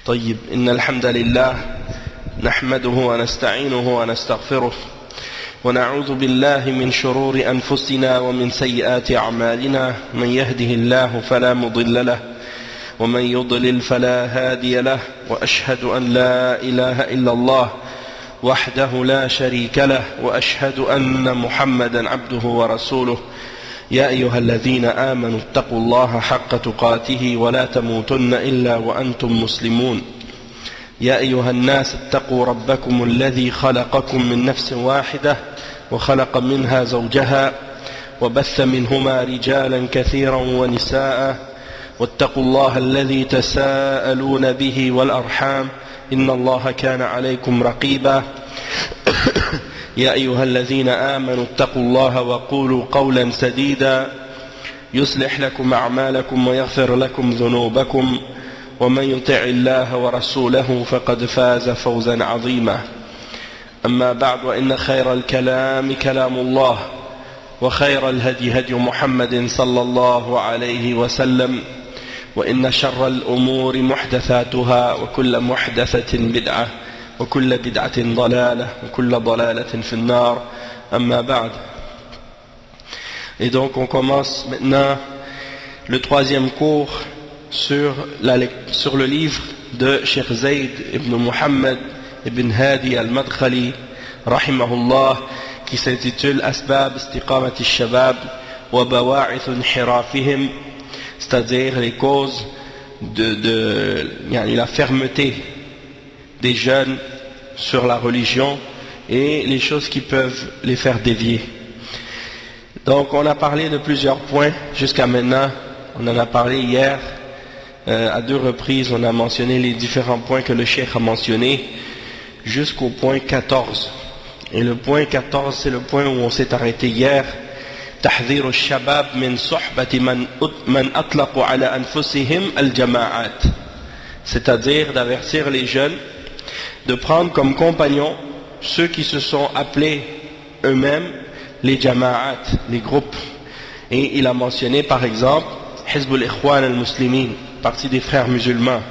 طيب إن الحمد لله نحمده ونستعينه ونستغفره ونعوذ بالله من شرور أنفسنا ومن سيئات أعمالنا من يهده الله فلا مضل له ومن يضلل فلا هادي له وأشهد أن لا إله إلا الله وحده لا شريك له وأشهد أن محمدا عبده ورسوله يا أيها الذين آمنوا اتقوا الله حق تقاته ولا تموتن إلا وأنتم مسلمون يا أيها الناس اتقوا ربكم الذي خلقكم من نفس واحدة وخلق منها زوجها وبث منهما رجالا كثيرا ونساء واتقوا الله الذي تساءلون به والأرحام إن الله كان عليكم رقيبا يا أيها الذين آمنوا اتقوا الله وقولوا قولا سديدا يصلح لكم أعمالكم ويغفر لكم ذنوبكم ومن يطع الله ورسوله فقد فاز فوزا عظيما أما بعد وإن خير الكلام كلام الله وخير الهدي هدي محمد صلى الله عليه وسلم وإن شر الأمور محدثاتها وكل محدثة بدعة وكل بدعة ضلالة وكل ضلالة في النار أما بعد. Et donc on commence maintenant le troisième cours sur le livre de Cheikh Zayd ibn Muhammad ibn Hadi al-Madkhali rahimahullah qui s'intitule Asbab istiqamat al-shabab wa bawa'ith inhirafihim, c'est-à-dire les causes de la fermeté des jeunes sur la religion et les choses qui peuvent les faire dévier. Donc on a parlé de plusieurs points jusqu'à maintenant. On en a parlé hier à deux reprises. On a mentionné les différents points que le cheikh a mentionnés jusqu'au point 14. Et le point 14, c'est le point où on s'est arrêté hier. تحذير الشباب من صحبة من أطلقوا على أنفسهم الجماعات, c'est-à-dire d'avertir les jeunes de prendre comme compagnons ceux qui se sont appelés eux-mêmes les jama'at, les groupes. Et il a mentionné par exemple Hizbul Ikhwan al-Muslimin, partie des frères musulmans,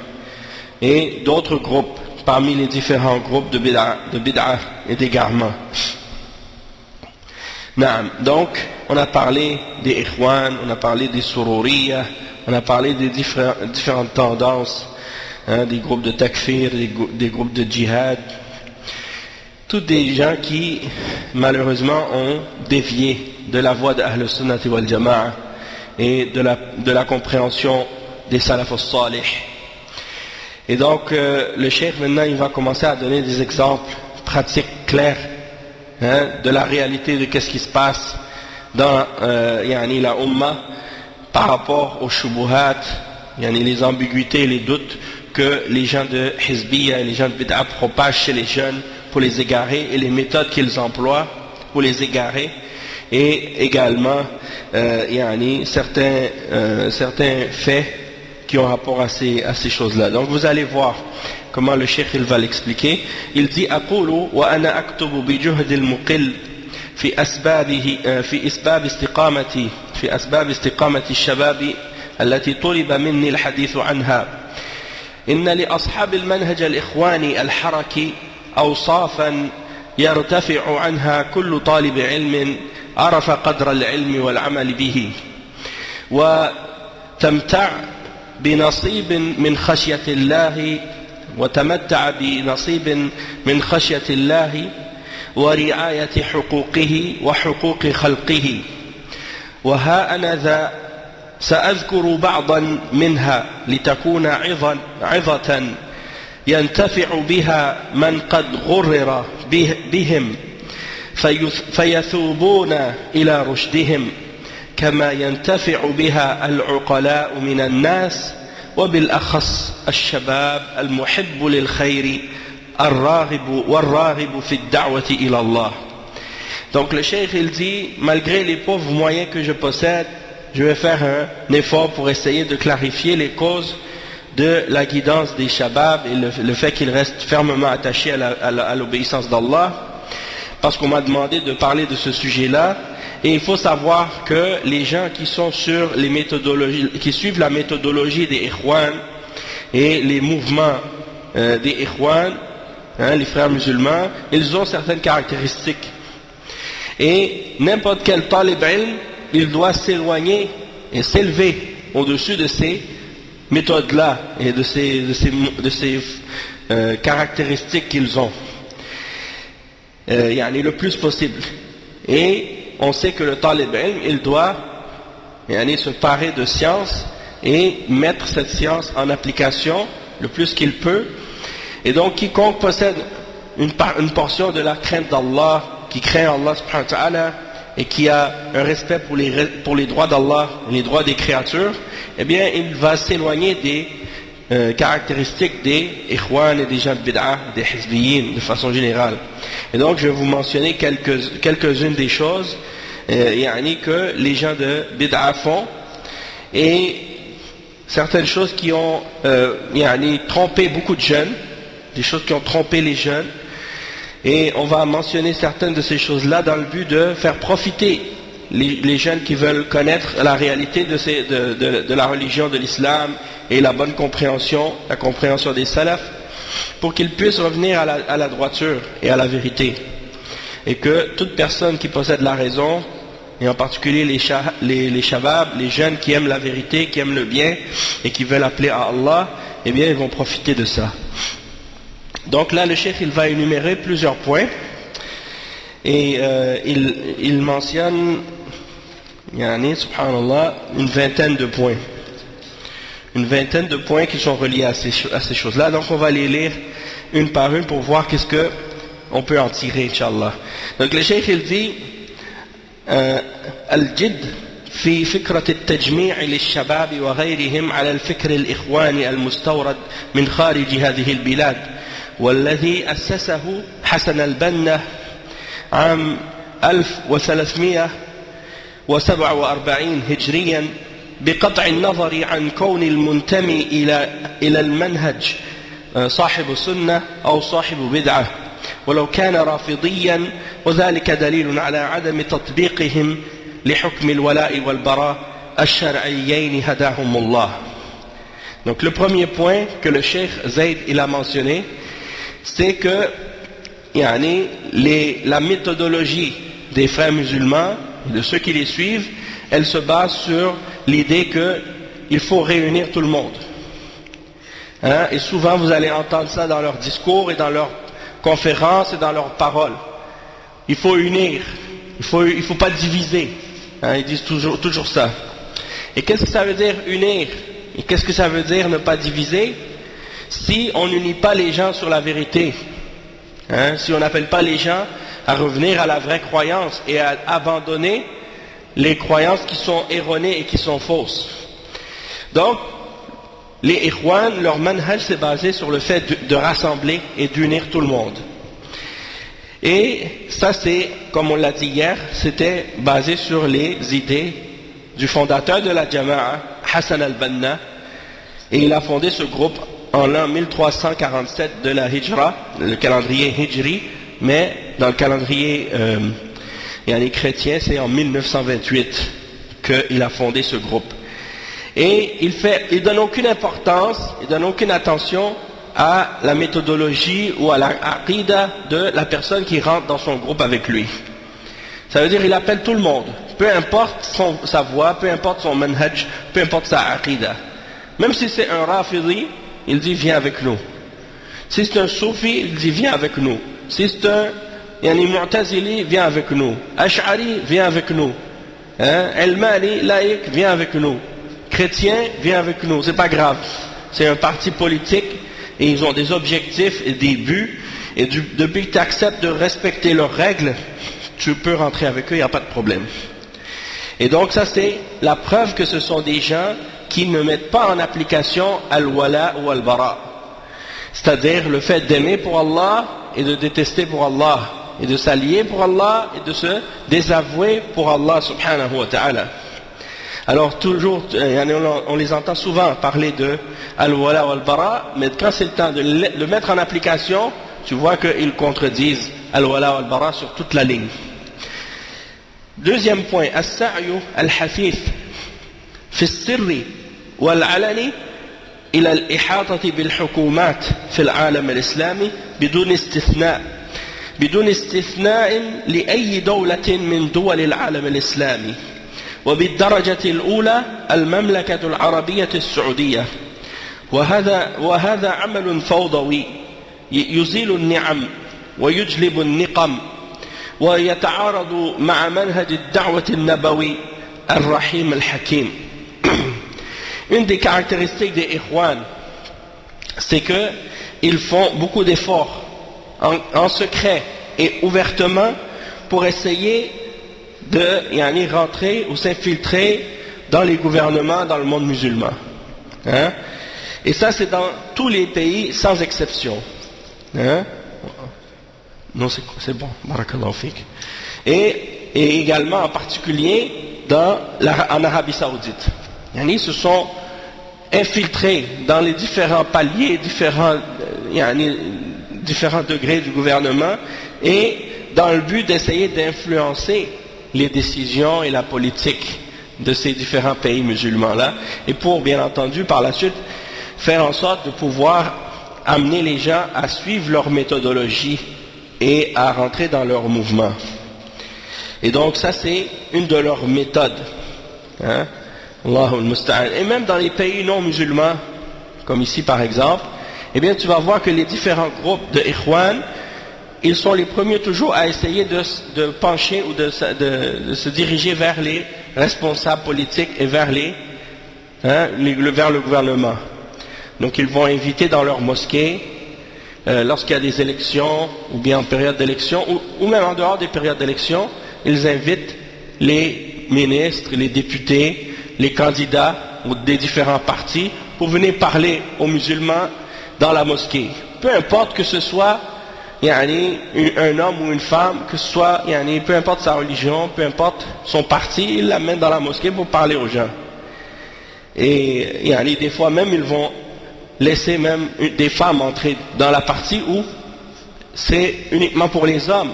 et d'autres groupes parmi les différents groupes de bid'ah et d'égarement. Donc on a parlé des Ikhwan, on a parlé des Sururiyah, on a parlé des différentes tendances, des groupes de takfir, des groupes de djihad, tous des gens qui malheureusement ont dévié de la voie d'Ahl Sunnati wal Jama'a et de la compréhension des Salaf al-Salih. Et donc le cheikh maintenant il va commencer à donner des exemples pratiques clairs de la réalité de qu'est-ce qui se passe dans la Ummah par rapport aux shubuhat, les ambiguïtés et les doutes que les gens de Hizbiyya et les gens de Bid'a propagent chez les jeunes pour les égarer, et les méthodes qu'ils emploient pour les égarer, et également certains faits qui ont rapport à ces choses-là. Donc vous allez voir comment le cheikh il va l'expliquer. Il dit أقول وأنا أكتب بجهد المقل في أسباب استقامة الشباب التي طلب مني الحديث عنها إن لأصحاب المنهج الإخواني الحركي أوصافا يرتفع عنها كل طالب علم عرف قدر العلم والعمل به وتمتع بنصيب من خشية الله وتمتع بنصيب من خشية الله ورعاية حقوقه وحقوق خلقه. وها أنا ذا سأذكر بعضا منها لتكون عظة ينتفع بها من قد غرر بهم فيثوبون إلى رشدهم كما ينتفع بها العقلاء من الناس وبالأخص الشباب المحب للخير والراغب في الدعوة إلى الله. Donc le cheikh il dit, malgré les pauvres moyens que je possède, je vais faire un effort pour essayer de clarifier les causes de la guidance des shabab et le fait qu'ils restent fermement attachés à l'obéissance d'Allah, parce qu'on m'a demandé de parler de ce sujet-là. Et il faut savoir que les gens qui sont sur les méthodologies, qui suivent la méthodologie des Ikhwan et les mouvements des ikhwan, les frères musulmans, ils ont certaines caractéristiques. Et n'importe quel talib ilm, il doit s'éloigner et s'élever au-dessus de ces méthodes-là et de ces caractéristiques qu'ils ont. Le plus possible. Et on sait que le talib ilm, il doit se parer de science et mettre cette science en application le plus qu'il peut. Et donc quiconque possède une portion de la crainte d'Allah, qui craint Allah subhanahu wa ta'ala et qui a un respect pour les droits d'Allah, les droits des créatures, eh bien il va s'éloigner des caractéristiques des ikhwan et des gens de bid'ah, des hizbiyin de façon générale. Et donc je vais vous mentionner quelques-unes des choses que les gens de bid'ah font, et certaines choses qui ont trompé beaucoup de jeunes, des choses qui ont trompé les jeunes, et on va mentionner certaines de ces choses-là dans le but de faire profiter les jeunes qui veulent connaître la réalité de la religion de l'islam et la bonne compréhension, la compréhension des salafs, pour qu'ils puissent revenir à la droiture et à la vérité. Et que toute personne qui possède la raison, et en particulier les shabab, les jeunes qui aiment la vérité, qui aiment le bien et qui veulent appeler à Allah, eh bien ils vont profiter de ça. Donc là le cheikh il va énumérer plusieurs points, et il mentionne subhanallah une vingtaine de points qui sont reliés à ces choses-là. Donc on va les lire une par une pour voir qu'est-ce que on peut en tirer, Inch'Allah. Donc le cheikh il dit الجد في فكرة التجميع للشباب وغيرهم على الفكر الإخواني المستورد من خارج هذه البلاد، والذي أسسه حسن البنا عام 1347 هجريا، بقطع النظر عن كون المنتمي إلى المنهج صاحب سنة أو صاحب بدعة، ولو كان رافضيا، وذلك دليل على عدم تطبيقهم لحكم الولاء والبراء الشرعيين هداهم الله. Donc le premier point que le cheikh Zayd il a mentionné, c'est que la méthodologie des frères musulmans, de ceux qui les suivent, elle se base sur l'idée qu'il faut réunir tout le monde. Et souvent vous allez entendre ça dans leurs discours et dans leurs conférences et dans leurs paroles. Il faut unir, il faut pas diviser. Ils disent toujours ça. Et qu'est-ce que ça veut dire unir? Et qu'est-ce que ça veut dire ne pas diviser? Si on n'unit pas les gens sur la vérité, si on n'appelle pas les gens à revenir à la vraie croyance et à abandonner les croyances qui sont erronées et qui sont fausses. Donc, les ikhwan, leur manhaj c'est basé sur le fait de rassembler et d'unir tout le monde. Et ça c'est, comme on l'a dit hier, c'était basé sur les idées du fondateur de la Jama'a, Hassan al-Banna, et il a fondé ce groupe en l'an 1347 de la Hijra, le calendrier Hijri, mais dans le calendrier chrétien c'est en 1928 qu'il a fondé ce groupe. Et il donne aucune importance, il donne aucune attention à la méthodologie ou à la aqida de la personne qui rentre dans son groupe avec lui. Ça veut dire qu'il appelle tout le monde, peu importe sa voix, peu importe son manhaj, peu importe sa aqida. Même si c'est un rafidi, il dit viens avec nous. Si c'est un soufi, il dit viens avec nous. Si c'est un mu'tazili, viens avec nous. Ash'ari, viens avec nous. El-Mali, laïc, viens avec nous. Chrétien, viens avec nous. C'est pas grave. C'est un parti politique et ils ont des objectifs et des buts. Et depuis que tu acceptes de respecter leurs règles, tu peux rentrer avec eux, il n'y a pas de problème. Et donc ça c'est la preuve que ce sont des gens qui ne mettent pas en application al-wala ou al-bara. C'est-à-dire le fait d'aimer pour Allah et de détester pour Allah. Et de s'allier pour Allah et de se désavouer pour Allah subhanahu wa ta'ala. Alors toujours, on les entend souvent parler de al-wala ou al-bara, mais quand c'est le temps de le mettre en application, tu vois qu'ils contredisent al-wala ou al-bara sur toute la ligne. Deuxième point, as-sa'yu al-hafith fi as-sirri wal-alani إلى الإحاطة بالحكومات في العالم الإسلامي بدون استثناء لأي دولة من دول العالم الإسلامي، وبالدرجة الأولى المملكة العربية السعودية. وهذا عمل فوضوي يزيل النعم ويجلب النقم، ويتعارض مع منهج الدعوة النبوي الرحيم الحكيم. Une des caractéristiques des Ikhwan, c'est qu'ils font beaucoup d'efforts en secret et ouvertement pour essayer de rentrer ou s'infiltrer dans les gouvernements dans le monde musulman. Hein? Et ça, c'est dans tous les pays sans exception. Hein? Non, c'est bon. Barakallahu fik. Et également en particulier en Arabie Saoudite. Ils se sont infiltrés dans les différents paliers, différents degrés du gouvernement, et dans le but d'essayer d'influencer les décisions et la politique de ces différents pays musulmans-là, et pour, bien entendu, par la suite, faire en sorte de pouvoir amener les gens à suivre leur méthodologie et à rentrer dans leur mouvement. Et donc ça, c'est une de leurs méthodes. Hein? Allahul Musta'an. Et même dans les pays non musulmans, comme ici par exemple, eh bien tu vas voir que les différents groupes de Ikhwan, ils sont les premiers toujours à essayer de pencher ou de se diriger vers les responsables politiques et vers vers le gouvernement. Donc ils vont inviter dans leur mosquée, lorsqu'il y a des élections, ou bien en période d'élection, ou même en dehors des périodes d'élection, ils invitent les ministres, les députés, les candidats ou des différents partis pour venir parler aux musulmans dans la mosquée. Peu importe que ce soit un homme ou une femme, que ce soit, peu importe sa religion, peu importe son parti, ils l'amènent dans la mosquée pour parler aux gens. Et des fois même, ils vont laisser même des femmes entrer dans la partie où c'est uniquement pour les hommes.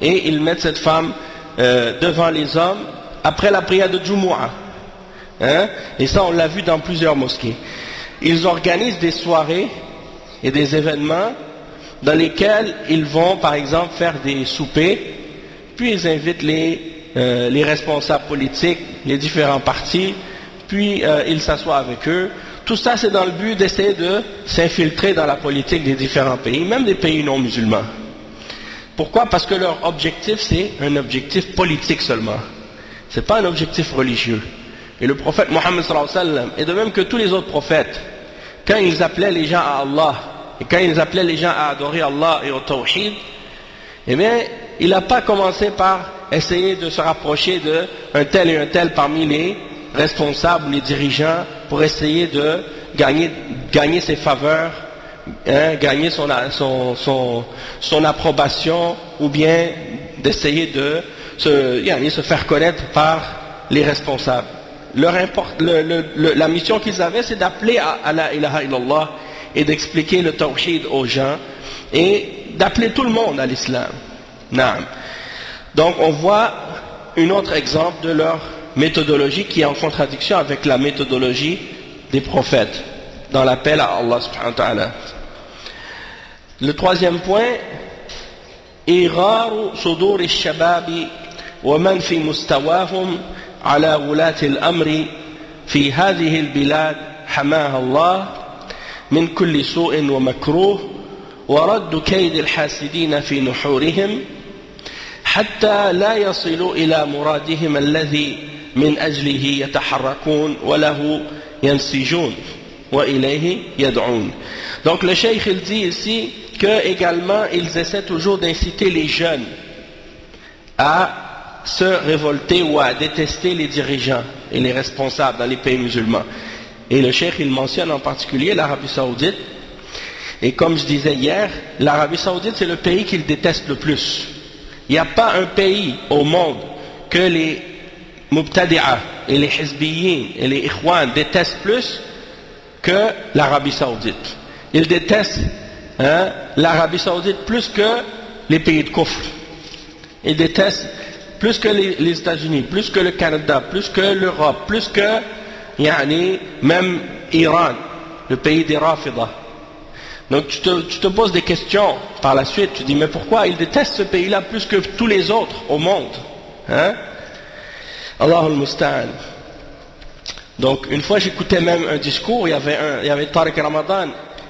Et ils mettent cette femme devant les hommes après la prière de Jumu'ah. Hein? Et ça, on l'a vu dans plusieurs mosquées. Ils organisent des soirées et des événements dans lesquels ils vont, par exemple, faire des soupers, puis ils invitent les responsables politiques, les différents partis, puis ils s'assoient avec eux. Tout ça, c'est dans le but d'essayer de s'infiltrer dans la politique des différents pays, même des pays non musulmans. Pourquoi? Parce que leur objectif, c'est un objectif politique seulement. Ce n'est pas un objectif religieux. Et le prophète Mohammed sallallahu alayhi wa sallam, et de même que tous les autres prophètes, quand ils appelaient les gens à Allah, et quand ils appelaient les gens à adorer Allah et au tawhid, eh bien, il n'a pas commencé par essayer de se rapprocher d'un tel et un tel parmi les responsables, les dirigeants, pour essayer de gagner ses faveurs, gagner son approbation, ou bien d'essayer de se faire connaître par les responsables. La mission qu'ils avaient, c'est d'appeler à la ilaha illallah et d'expliquer le tawhid aux gens et d'appeler tout le monde à l'islam. Naam. Donc on voit un autre exemple de leur méthodologie qui est en contradiction avec la méthodologie des prophètes dans l'appel à Allah subhanahu wa ta'ala. Le troisième point, إغار صدور الشباب ومن في مستواهم على ولاة الأمر في هذه البلاد حماها الله من كل سوء ومكروه ورد كيد الحاسدين في نحورهم حتى لا يصلوا إلى مرادهم الذي من أجله يتحركون وله ينسجون وإليه يدعون. Donc le cheikh il dit ici que également ils essaient toujours d'inciter les jeunes à se révolter ou à détester les dirigeants et les responsables dans les pays musulmans. Et le cheikh il mentionne en particulier l'Arabie Saoudite. Et comme je disais hier, l'Arabie Saoudite c'est le pays qu'il déteste le plus. Il n'y a pas un pays au monde que les Mubtadi'a et les Hizbiyin et les Ikhwan détestent plus que l'Arabie Saoudite. Ils détestent l'Arabie Saoudite plus que les pays de Kufr. Ils détestent plus que les États-Unis, plus que le Canada, plus que l'Europe, plus que même Iran, le pays des Rafidah. Donc tu te poses des questions par la suite, tu dis mais pourquoi ils détestent ce pays-là plus que tous les autres au monde, hein? Allahul Musta'an. Donc une fois j'écoutais même un discours, il y avait Tariq Ramadan,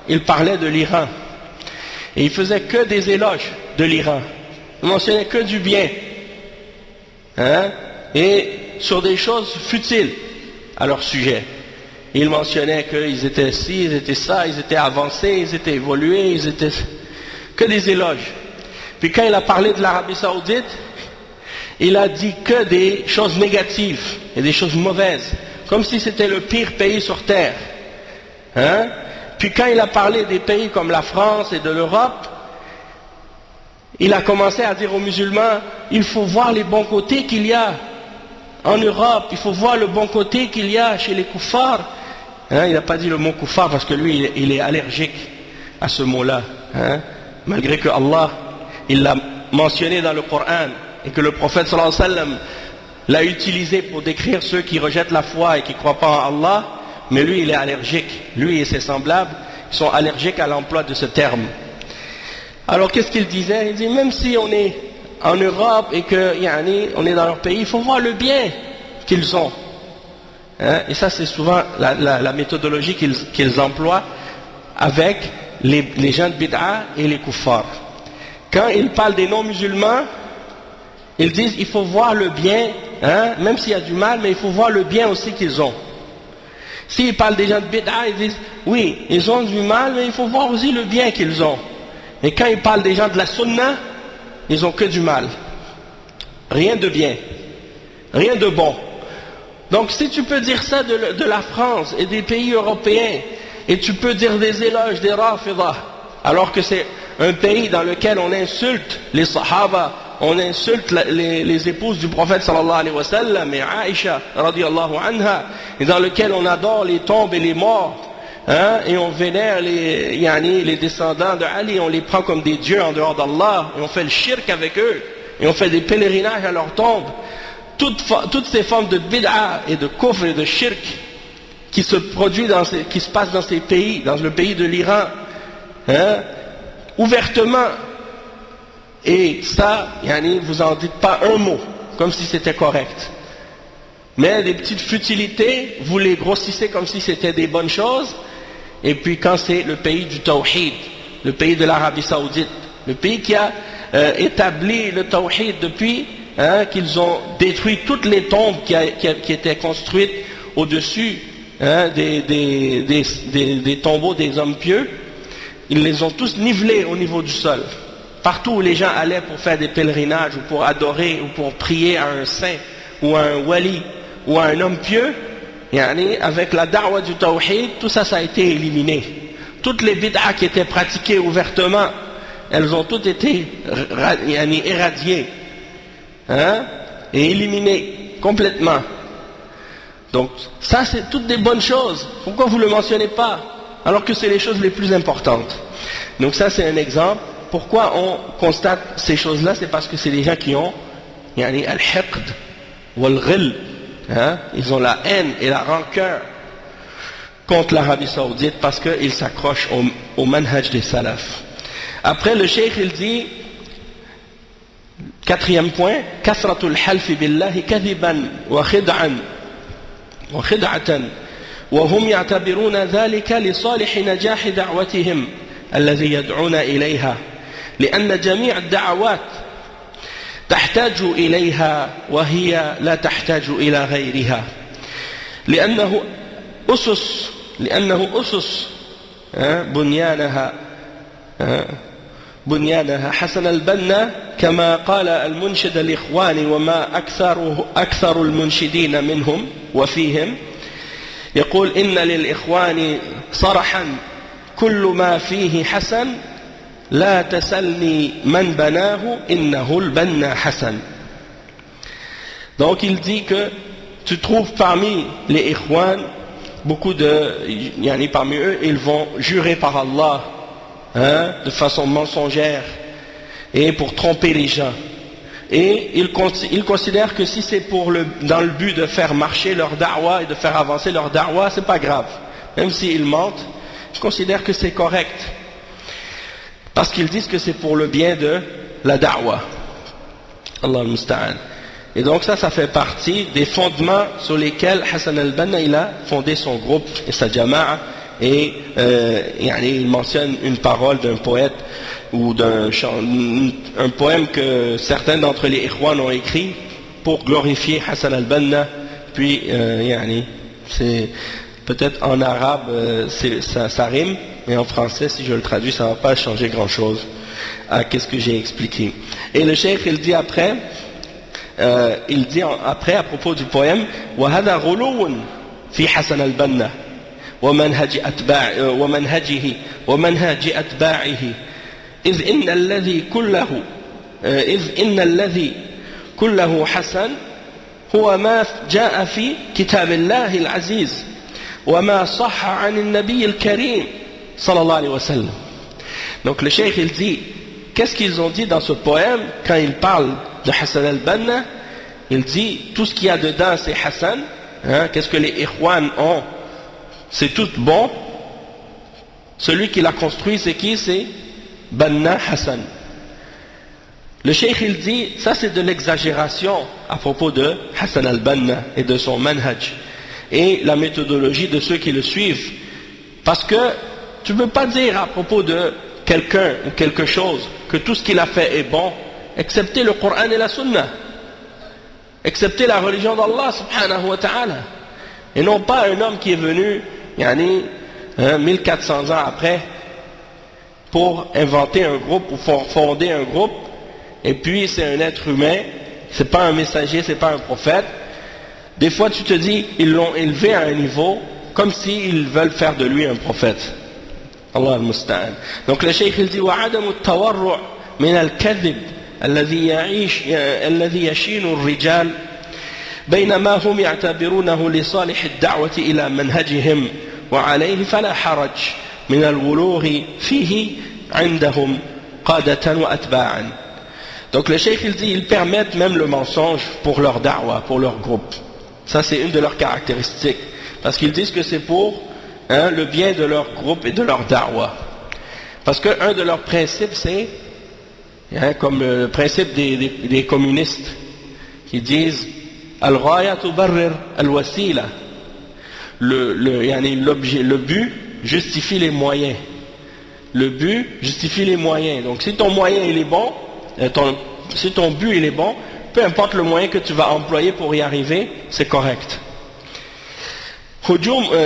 il parlait de l'Iran et il faisait que des éloges de l'Iran, il mentionnait que du bien, hein? Et sur des choses futiles à leur sujet. Il mentionnait qu'ils étaient ci, ils étaient ça, ils étaient avancés, ils étaient évolués, ils étaient que des éloges. Puis quand il a parlé de l'Arabie Saoudite, il a dit que des choses négatives et des choses mauvaises, comme si c'était le pire pays sur terre, hein? Puis quand il a parlé des pays comme la France et de l'Europe, il a commencé à dire aux musulmans, il faut voir les bons côtés qu'il y a en Europe, il faut voir le bon côté qu'il y a chez les kuffars, hein? Il n'a pas dit le mot kuffar parce que lui il est allergique à ce mot-là, hein? Malgré que Allah il l'a mentionné dans le Coran et que le prophète sallallahu alayhi wa sallam l'a utilisé pour décrire ceux qui rejettent la foi et qui ne croient pas en Allah, mais lui il est allergique, lui et ses semblables ils sont allergiques à l'emploi de ce terme. Alors qu'est-ce qu'il disait? Il dit même si on est en Europe et que on est dans leur pays, il faut voir le bien qu'ils ont, hein? Et ça c'est souvent la méthodologie qu'ils emploient avec les gens de bid'a et les kuffars. Quand ils parlent des non-musulmans, ils disent il faut voir le bien, hein? Même s'il y a du mal, mais il faut voir le bien aussi qu'ils ont. S'ils parlent des gens de bid'a, ils disent oui, ils ont du mal, mais il faut voir aussi le bien qu'ils ont. Et quand ils parlent des gens de la sunna, ils ont que du mal, rien de bien, rien de bon. Donc si tu peux dire ça de la France et des pays européens, et tu peux dire des éloges des Rafidah, alors que c'est un pays dans lequel on insulte les Sahaba, on insulte les épouses du prophète sallallahu alayhi wa sallam et Aïcha radiyallahu anha, et dans lequel on adore les tombes et les morts, hein, et on vénère les descendants de Ali, on les prend comme des dieux en dehors d'Allah, et on fait le shirk avec eux, et on fait des pèlerinages à leurs tombes. Toutes ces formes de bid'a et de kufr et de shirk qui se produisent qui se passent dans ces pays, dans le pays de l'Iran, hein, ouvertement, et ça, vous en dites pas un mot, comme si c'était correct. Mais des petites futilités, vous les grossissez comme si c'était des bonnes choses. Et puis quand c'est le pays du tawhid, le pays de l'Arabie Saoudite, le pays qui a établi le tawhid depuis qu'ils ont détruit toutes les tombes qui étaient construites au-dessus des tombeaux des hommes pieux, ils les ont tous nivelés au niveau du sol. Partout où les gens allaient pour faire des pèlerinages ou pour adorer ou pour prier à un saint ou à un wali ou à un homme pieux, avec la da'wa du tawhid, tout ça, ça a été éliminé. Toutes les bid'a qui étaient pratiquées ouvertement, elles ont toutes été éradiées, hein, et éliminées complètement. Donc ça c'est toutes des bonnes choses. Pourquoi vous ne le mentionnez pas alors que c'est les choses les plus importantes? Donc ça c'est un exemple. Pourquoi on constate ces choses-là? C'est parce que c'est des gens qui ont al-hiqd wal-ghil, hein? Ils ont la haine et la rancœur contre l'Arabie Saoudite parce qu'ils s'accrochent au manhaj des salafs. Après le cheikh il dit, quatrième point, kasratul halfi billahi kadiban wa khid'an wa khid'atan wa hum ya'tabiruna dhalika li salih najah da'watihim alladhi yad'una ilayha لأن جميع الدعوات تحتاج إليها وهي لا تحتاج إلى غيرها لأنه أسس بنيانها حسن البنا كما قال المنشد الإخوان وما أكثر المنشدين منهم وفيهم يقول إن للإخوان صرحا كل ما فيه حسن لا تسلني من بناه إنه البنا حسن. Donc il dit que tu trouves parmi les ikhwan beaucoup de parmi eux ils vont jurer par Allah, hein, de façon mensongère et pour tromper les gens, et ils considèrent que si c'est dans le but de faire marcher leur da'wa et de faire avancer leur da'wa, c'est pas grave, même s'ils mentent, considèrent que c'est correct. Parce qu'ils disent que c'est pour le bien de la da'wah. Allah al-Musta'an. Et donc ça fait partie des fondements sur lesquels Hassan al-Banna il a fondé son groupe et sa jama'a. Et il mentionne une parole d'un poète ou un poème que certains d'entre les Ikhwan ont écrit pour glorifier Hassan al-Banna. Puis c'est peut-être en arabe ça rime, mais en français si je le traduis ça ne va pas changer grand chose à ce que j'ai expliqué. Et le cheikh il dit après à propos du poème وَهَذَا غُلُوٌ فِي حَسَنَ الْبَنَّةِ ومنهج أتباعه إذ إن الذي كله حسن هو ما جاء في كتاب الله العزيز وما صح عن النبي الكريم صلى الله عليه وسلم. Donc le cheikh il dit, qu'est-ce qu'ils ont dit dans ce poème quand ils parlent de Hassan al-Banna? Il dit tout ce qu'il y a dedans c'est Hassan, qu'est-ce que les Ikhwan ont, c'est tout bon. Celui qui l'a construit c'est qui? C'est Banna Hassan. Le cheikh il dit ça c'est de l'exagération à propos de Hassan al-Banna et de son manhaj et la méthodologie de ceux qui le suivent, parce que tu ne peux pas dire à propos de quelqu'un ou quelque chose que tout ce qu'il a fait est bon, excepté le Coran et la Sunna, excepté la religion d'Allah subhanahu wa ta'ala, et non pas un homme qui est venu 1400 ans après pour inventer un groupe ou pour fonder un groupe, et puis c'est un être humain, c'est pas un messager, c'est pas un prophète. Des fois tu te dis ils l'ont élevé à un niveau comme s'ils veulent faire de lui un prophète. Allah al-Musta'an. Donc le cheikh il dit وعدم التورع من الكذب الذي يشين الرجال بينما هم يعتبرونه لصالح الدعوة إلى منهجهم وعليه فلا حرج من الولوغ فيه عندهم قادة وأتباعا. Donc le cheikh il dit ils permettent même le mensonge pour leur da'wah, pour leur groupe. Ça c'est une de leurs caractéristiques, parce qu'ils disent que c'est pour le bien de leur groupe et de leur da'wah. Parce qu'un de leurs principes c'est comme le principe des communistes qui disent al-ghaya tubarrir al-wasila, le but justifie les moyens. Le but justifie les moyens. Donc si ton moyen il est bon, si ton but il est bon, peu importe le moyen que tu vas employer pour y arriver, c'est correct.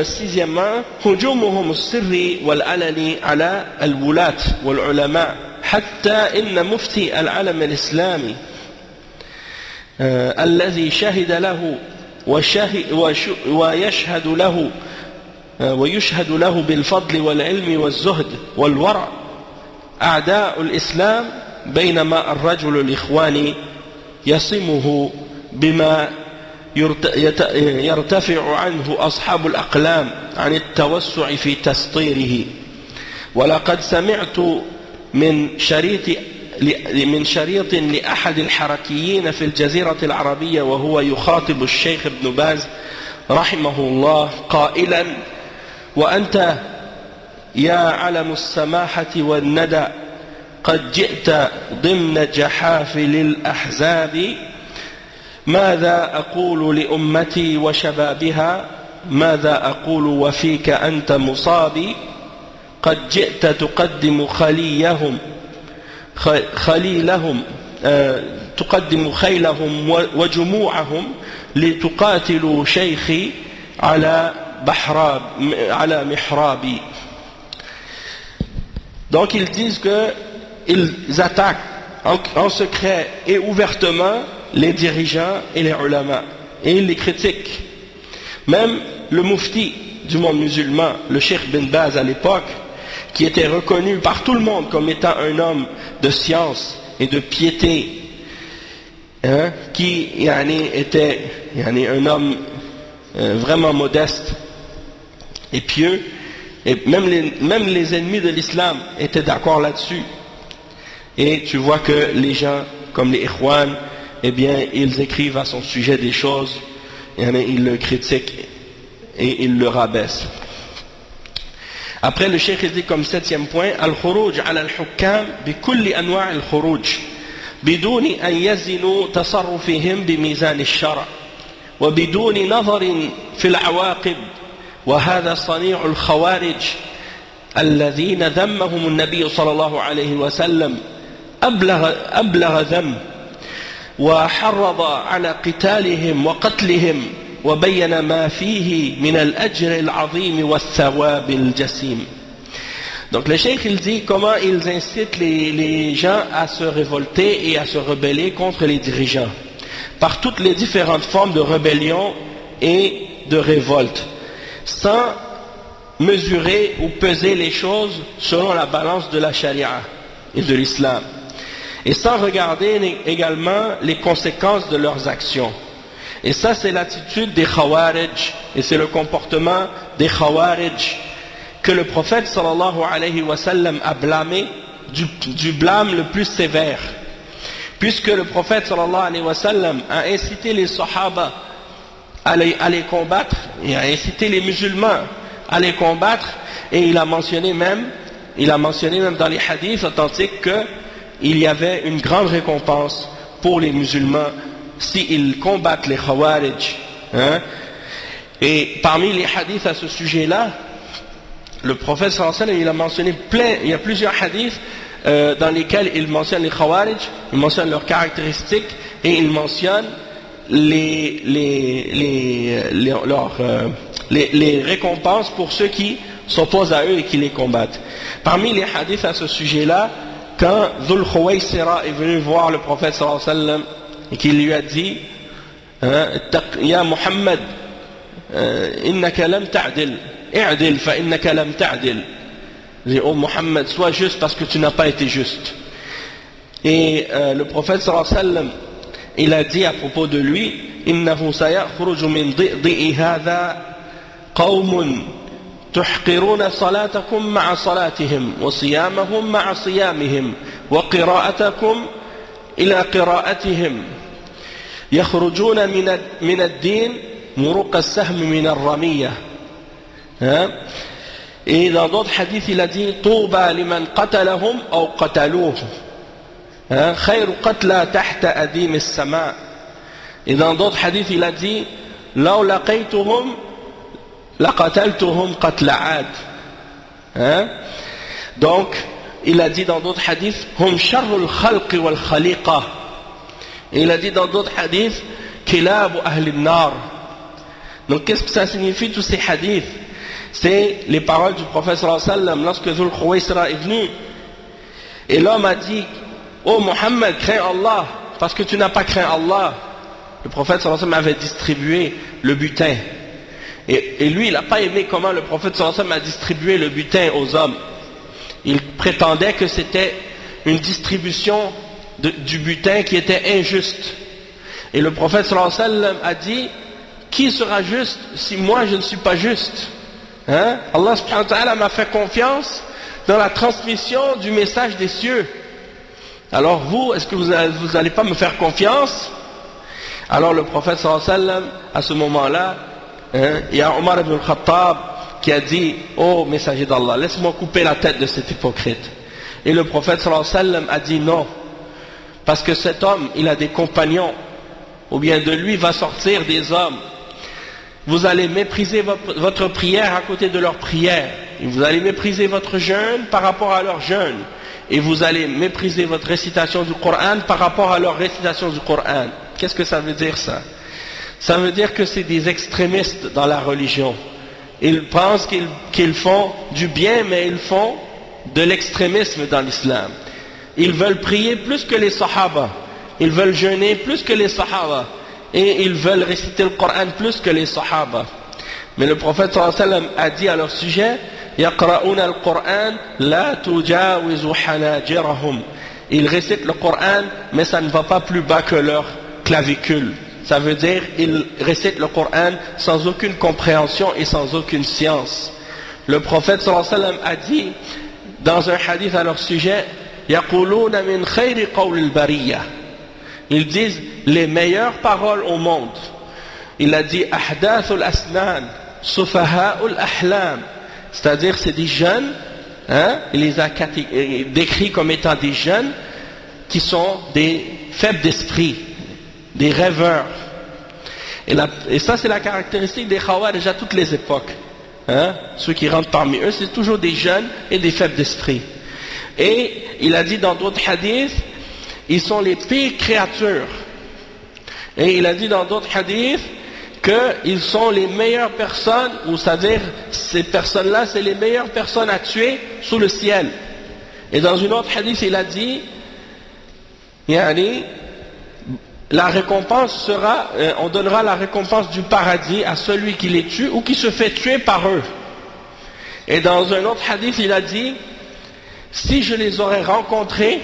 Sixièmement, هجومهم السري والعلني على الولاة والعلماء حتى إن مفتي العالم الإسلامي الذي شهد له ويشهد له بالفضل والعلم والزهد والورع أعداء الإسلام، بينما الرجل الإخواني يصمه بما يرتفع عنه أصحاب الأقلام عن التوسع في تسطيره. ولقد سمعت من شريط لأحد الحركيين في الجزيرة العربية وهو يخاطب الشيخ ابن باز رحمه الله قائلا: وأنت يا علم السماحة والندى قد جئت ضمن جحافل الأحزاب، ماذا أقول لأمتي وشبابها، ماذا أقول وفيك أنت مصابي، قد جئت تقدم تقدم خيلهم وجموعهم لتقاتلوا شيخي على محرابي. Donc ils disent qu'ils attaquent en secret et ouvertement les dirigeants et les ulama, et ils les critiquent. Même le mufti du monde musulman, le Cheikh bin Baz à l'époque, qui était reconnu par tout le monde comme étant un homme de science et de piété, qui était un homme vraiment modeste et pieux, et même les ennemis de l'islam étaient d'accord là-dessus. Et tu vois que les gens comme les Ikhwan, eh bien ils écrivent à son sujet des choses, ils le critiquent et ils le rabaissent. Après le cheikh dit comme 7e point, al-khuruj ala al-hukam bi kulli anwa' al-khuruj بدون أن يزنوا تصرفهم بميزان الشرع وبدون نظر في العواقب وهذا صنيع الخوارج الذين ذمهم النبي صلى الله عليه وسلم أبلغ ذم وحرض على قتالهم وقتلهم وبين ما فيه من الأجر العظيم والثواب الجسيم. Donc le cheikh il dit comment ils incitent les gens à se révolter et à se rebeller contre les dirigeants par toutes les différentes formes de rébellion et de révolte sans mesurer ou peser les choses selon la balance de la charia et de l'islam et sans regarder également les conséquences de leurs actions. Et ça c'est l'attitude des khawarij et c'est le comportement des khawarij que le prophète sallallahu alayhi wa sallam a blâmé du blâme le plus sévère, puisque le prophète sallallahu alayhi wa sallam a incité les sahaba à les combattre, et a incité les musulmans à les combattre, et il a mentionné même dans les hadiths authentiques qu'il y avait une grande récompense pour les musulmans s'ils combattent les khawarij. Et parmi les hadiths à ce sujet-là, le prophète sallallahu alayhi wa sallam, il a mentionné il y a plusieurs hadiths dans lesquels il mentionne les khawarij, il mentionne leurs caractéristiques et il mentionne les récompenses pour ceux qui s'opposent à eux et qui les combattent. Parmi les hadiths à ce sujet-là, quand Dhul Khuwaysira est venu voir le prophète sallallahu alayhi wa sallam et qu'il lui a dit Ya Muhammad, innaka lam ta'dil i'dil fa innaka lam ta'dil. Oh Muhammad, sois juste parce que tu n'as pas été juste. Et le prophète sallallahu alayhi wa sallam, il a dit à propos de lui, innahu sayakhruju min di'i hadha qawmun tuhqiruna salatakum ma'a salatihim wa siyamahum ma'a siyamihim wa qira'atakum ila qira'atihim yakhrujuna min ad-din muruq as-sahm min ar-ramiyah. Et dans d'autres hadiths il a dit Touba liman qatalahum aw qataluhu khayru qatla tahta adim as-sama. Et dans d'autres hadiths il a dit law laqaytuhum laqataltuhum qatla ad. Donc il a dit dans d'autres hadiths hum sharrul khalqi wal khaliqa. Et il a dit dans d'autres hadiths kilabu ahli an-nar. Donc qu'est-ce que ça signifie tous ces hadiths? C'est les paroles du prophète sallallahu alayhi wa sallam lorsque Dhul Khuwaysira est venu et l'homme a dit oh Muhammad, crains Allah parce que tu n'as pas craint Allah. Le prophète sallallahu alayhi wa sallam avait distribué le butin et lui il n'a pas aimé comment le prophète sallallahu alayhi wa sallam a distribué le butin aux hommes. Il prétendait que c'était une distribution du butin qui était injuste et le prophète sallallahu alayhi wa sallam a dit qui sera juste si moi je ne suis pas juste? Allah subhanahu wa ta'ala m'a fait confiance dans la transmission du message des cieux. Alors vous, est-ce que vous n'allez pas me faire confiance? Alors le prophète sallallahu alayhi wa sallam, à ce moment-là, il y a Omar ibn al-Khattab qui a dit oh messager d'Allah, laisse-moi couper la tête de cet hypocrite. Et le prophète sallallahu alayhi wa sallam a dit non, parce que cet homme il a des compagnons, ou bien de lui va sortir des hommes. Vous allez mépriser votre prière à côté de leur prière. Et vous allez mépriser votre jeûne par rapport à leur jeûne. Et vous allez mépriser votre récitation du Coran par rapport à leur récitation du Coran. Qu'est-ce que ça veut dire ça? Ça veut dire que c'est des extrémistes dans la religion. Ils pensent qu'ils font du bien, mais ils font de l'extrémisme dans l'islam. Ils veulent prier plus que les sahaba. Ils veulent jeûner plus que les sahaba. Et ils veulent réciter le Coran plus que les sahaba. Mais le prophète sallallahu alayhi wa sallam a dit à leur sujet Yaqra'una al-Qur'an la tujawizu hanajirahum. Ils récitent le Coran mais ça ne va pas plus bas que leur clavicule. Ça veut dire ils récitent le Coran sans aucune compréhension et sans aucune science. Le prophète sallallahu alayhi wa sallam a dit dans un hadith à leur sujet Yaquluna min khayri qawli al-bariyah. Ils disent les meilleures paroles au monde. Il a dit Ahdathul asnan, sufaha'ul ahlam. c'est-à-dire c'est des jeunes, hein, il les a décrits comme étant des jeunes qui sont des faibles d'esprit, des rêveurs. Et ça c'est la caractéristique des Khawarij à toutes les époques. Hein? Ceux qui rentrent parmi eux, c'est toujours des jeunes et des faibles d'esprit. Et il a dit dans d'autres hadiths, ils sont les pires créatures. Et il a dit dans d'autres hadiths qu'ils sont les meilleures personnes, ou c'est-à-dire ces personnes-là, c'est les meilleures personnes à tuer sous le ciel. Et dans une autre hadith, il a dit, la récompense sera, on donnera la récompense du paradis à celui qui les tue ou qui se fait tuer par eux. Et dans un autre hadith, il a dit, si je les aurais rencontrés,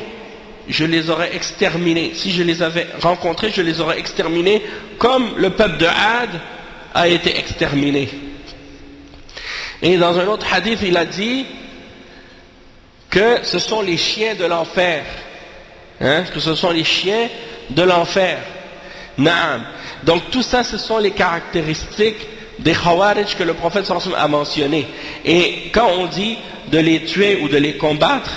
je les aurais exterminés. Si je les avais rencontrés, je les aurais exterminés comme le peuple de Had a été exterminé. Et dans un autre hadith, il a dit que ce sont les chiens de l'enfer. Hein, que ce sont les chiens de l'enfer. Naam. Donc tout ça, ce sont les caractéristiques des Khawarij que le prophète sallallahu alayhi wa sallam a mentionné. Et quand on dit de les tuer ou de les combattre,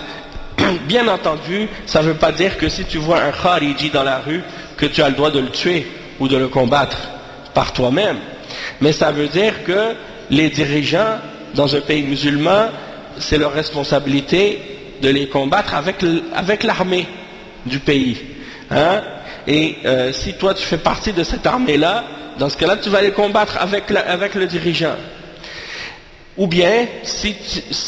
bien entendu, ça ne veut pas dire que si tu vois un Khariji dans la rue, que tu as le droit de le tuer ou de le combattre par toi-même. Mais ça veut dire que les dirigeants dans un pays musulman, c'est leur responsabilité de les combattre avec l'armée du pays. Hein? Et si toi tu fais partie de cette armée-là, dans ce cas-là, tu vas les combattre avec le dirigeant. Ou bien, si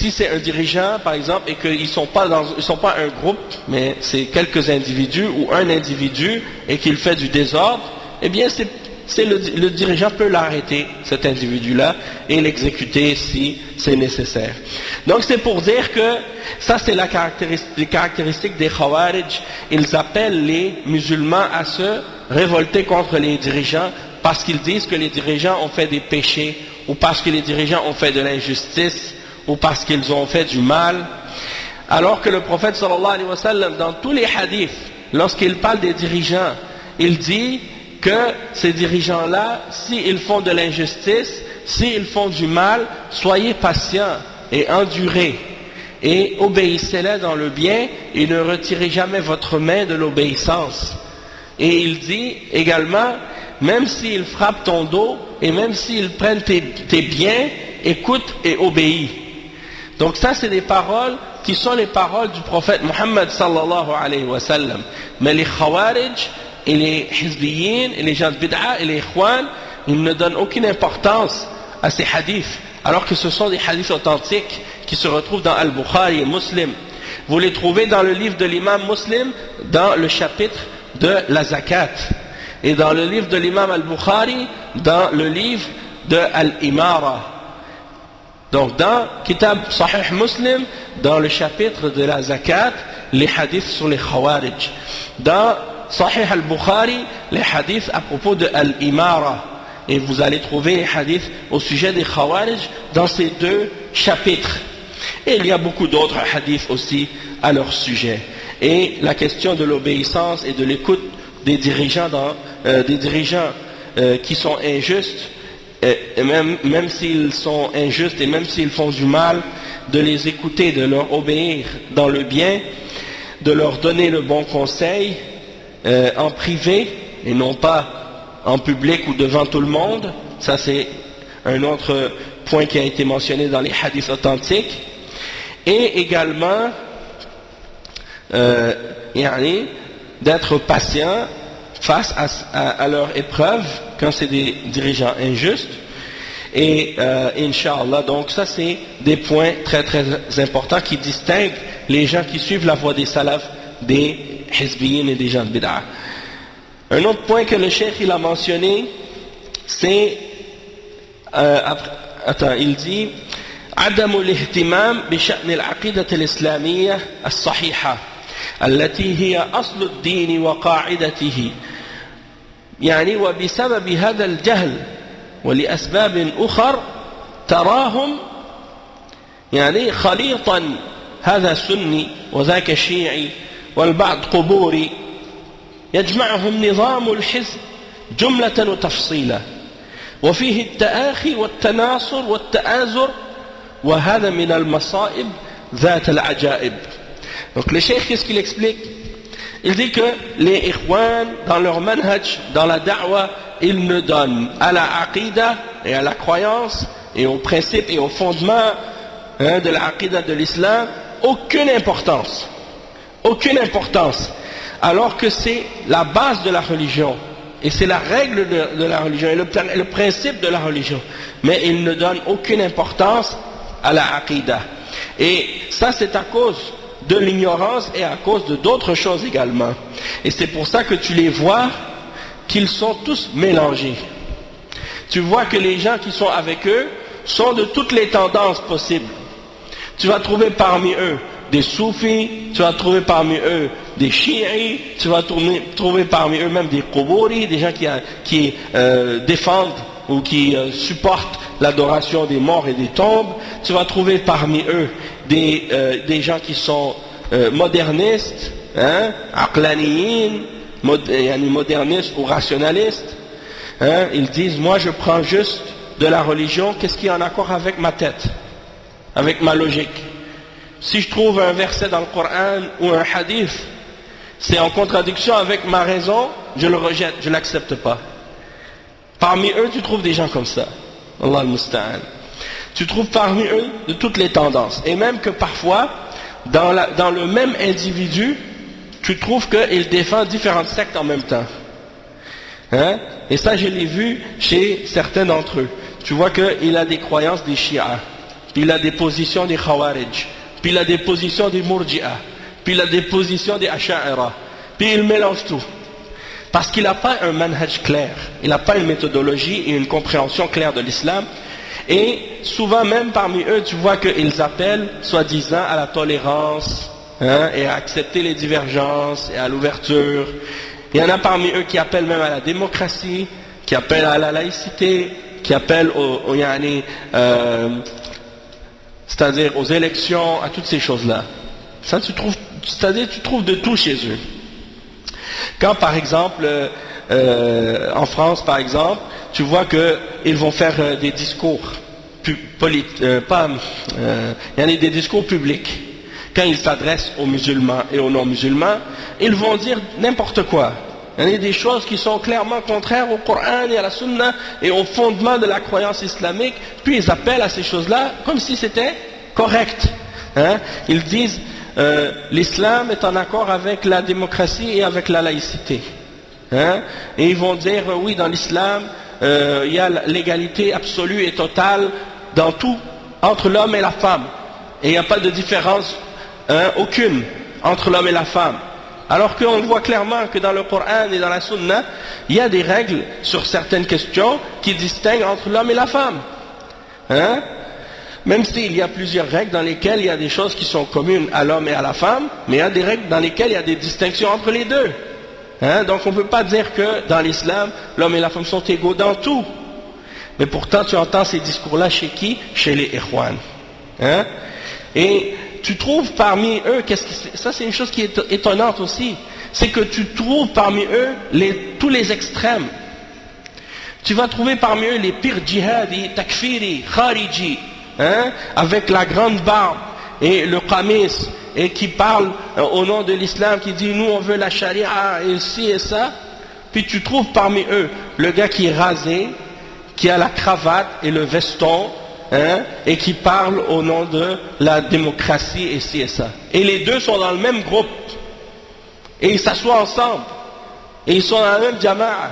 c'est un dirigeant, par exemple, et qu'ils ne sont pas un groupe, mais c'est quelques individus, ou un individu, et qu'il fait du désordre, eh bien, le dirigeant peut l'arrêter, cet individu-là, et l'exécuter si c'est nécessaire. Donc, c'est pour dire que ça, c'est les caractéristiques des Khawarij. Ils appellent les musulmans à se révolter contre les dirigeants parce qu'ils disent que les dirigeants ont fait des péchés, ou parce que les dirigeants ont fait de l'injustice, ou parce qu'ils ont fait du mal. Alors que le prophète sallallahu alayhi wa sallam, dans tous les hadiths, lorsqu'il parle des dirigeants, il dit que ces dirigeants-là, s'ils font de l'injustice, s'ils font du mal, soyez patients et endurez, et obéissez-les dans le bien, et ne retirez jamais votre main de l'obéissance. Et il dit également, même s'ils frappent ton dos, et même s'ils prennent tes biens, écoute et obéis. Donc ça, c'est des paroles qui sont les paroles du prophète Muhammad sallallahu alayhi wa sallam. Mais les Khawarij et les Hizbiyin et les gens de Bid'a et les Ikhwan, ils ne donnent aucune importance à ces hadiths, alors que ce sont des hadiths authentiques qui se retrouvent dans Al-Bukhari et Muslim. Vous les trouvez dans le livre de l'imam Muslim, dans le chapitre de la zakat, et dans le livre de l'imam Al-Bukhari, dans le livre de Al-Imara. Donc dans Kitab Sahih Muslim, dans le chapitre de la zakat, les hadiths sur les Khawarij. Dans Sahih Al-Bukhari, les hadiths à propos de Al-Imara. Et vous allez trouver les hadiths au sujet des Khawarij dans ces deux chapitres. Et il y a beaucoup d'autres hadiths aussi à leur sujet. Et la question de l'obéissance et de l'écoute des dirigeants, qui sont injustes, et même s'ils sont injustes et même s'ils font du mal, de les écouter, de leur obéir dans le bien, de leur donner le bon conseil en privé et non pas en public ou devant tout le monde. Ça, c'est un autre point qui a été mentionné dans les hadiths authentiques. Et également d'être patient face à leur épreuve quand c'est des dirigeants injustes. Et Inch'Allah, donc ça c'est des points très très importants qui distinguent les gens qui suivent la voie des salafs des hizbiyin et des gens de bid'a. Un autre point que le cheikh il a mentionné, c'est il dit عدم الاهتمام بشأن العقيدة الإسلامية الصحيحة التي هي أصل الدين وقاعدته، يعني وبسبب هذا الجهل ولأسباب أخر تراهم يعني خليطا، هذا سني وذاك شيعي والبعض قبوري، يجمعهم نظام الحزب جملة وتفصيلا، وفيه التآخي والتناصر والتآزر وهذا من المصائب ذات العجائب. Donc le cheikh, qu'est-ce qu'il explique? Il dit que les ikhwan, dans leur manhaj, dans la da'wa, ils ne donnent à la aqidah et à la croyance et aux principes et aux fondements de la aqidah de l'islam aucune importance. Aucune importance. Alors que c'est la base de la religion. Et c'est la règle de la religion et le principe de la religion. Mais ils ne donnent aucune importance à la aqidah. Et ça, c'est à cause de l'ignorance et à cause de d'autres choses également. Et c'est pour ça que tu les vois qu'ils sont tous mélangés. Tu vois que les gens qui sont avec eux sont de toutes les tendances possibles. Tu vas trouver parmi eux des soufis, tu vas trouver parmi eux des chiites, tu vas trouver parmi eux même des quburi, des gens qui défendent ou qui supportent l'adoration des morts et des tombes. Tu vas trouver parmi eux des gens qui sont modernistes, aqlaniyin, modernistes ou rationalistes. Ils disent, moi je prends juste de la religion, qu'est-ce qui est en accord avec ma tête, avec ma logique. Si je trouve un verset dans le Coran ou un hadith, c'est en contradiction avec ma raison, je le rejette, je ne l'accepte pas. Parmi eux, tu trouves des gens comme ça. Allah al-Musta'an. Tu trouves parmi eux de toutes les tendances. Et même que parfois, dans le même individu, tu trouves qu'il défend différentes sectes en même temps. Et ça, je l'ai vu chez certains d'entre eux. Tu vois qu'il a des croyances des Shia, puis il a des positions des Khawarij, puis il a des positions des Murji'a, puis il a des positions des Asha'ira, puis il mélange tout. Parce qu'il n'a pas un manhaj clair, il n'a pas une méthodologie et une compréhension claire de l'islam. Et souvent même parmi eux, tu vois qu'ils appellent, soi-disant, à la tolérance, et à accepter les divergences, et à l'ouverture. Il y en a parmi eux qui appellent même à la démocratie, qui appellent à la laïcité, qui appellent c'est-à-dire aux élections, à toutes ces choses-là. Ça, c'est-à-dire tu trouves de tout chez eux. Quand par exemple, en France par exemple, tu vois qu'ils vont faire des discours, il y en a des discours publics. Quand ils s'adressent aux musulmans et aux non-musulmans, ils vont dire n'importe quoi. Il y a des choses qui sont clairement contraires au Coran et à la Sunna et au fondement de la croyance islamique, puis ils appellent à ces choses-là comme si c'était correct. Ils disent l'islam est en accord avec la démocratie et avec la laïcité. Et ils vont dire oui, dans l'islam, il y a l'égalité absolue et totale dans tout, entre l'homme et la femme. Et il n'y a pas de différence aucune entre l'homme et la femme. Alors qu'on voit clairement que dans le Coran et dans la Sunna, il y a des règles sur certaines questions qui distinguent entre l'homme et la femme. Même s'il y a plusieurs règles dans lesquelles il y a des choses qui sont communes à l'homme et à la femme, mais il y a des règles dans lesquelles il y a des distinctions entre les deux. Donc on ne peut pas dire que dans l'islam, l'homme et la femme sont égaux dans tout. Mais pourtant tu entends ces discours-là chez qui? Chez les ikhwan. Et tu trouves parmi eux, ça c'est une chose qui est étonnante aussi, c'est que tu trouves parmi eux tous les extrêmes. Tu vas trouver parmi eux les pires djihadis, takfiri, khariji, avec la grande barbe et le qamis, et qui parle au nom de l'islam, qui dit nous on veut la charia et ci et ça. Puis tu trouves parmi eux le gars qui est rasé, qui a la cravate et le veston, et qui parle au nom de la démocratie et ci et ça. Et les deux sont dans le même groupe. Et ils s'assoient ensemble. Et ils sont dans la même jama'a.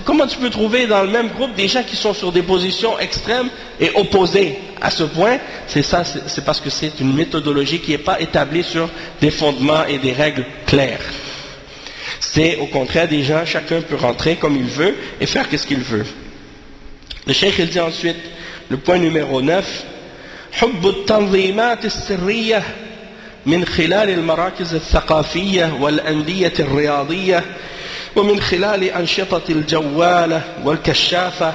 Comment tu peux trouver dans le même groupe des gens qui sont sur des positions extrêmes et opposées à ce point? C'est parce que c'est une méthodologie qui n'est pas établie sur des fondements et des règles claires. C'est au contraire des gens, chacun peut rentrer comme il veut et faire ce qu'il veut. Le cheikh il dit ensuite, le point numéro 9, حب التنظيمات السرية من خلال المراكز الثقافية والأندية الرياضية ومن خلال أنشطة الجوالة والكشافة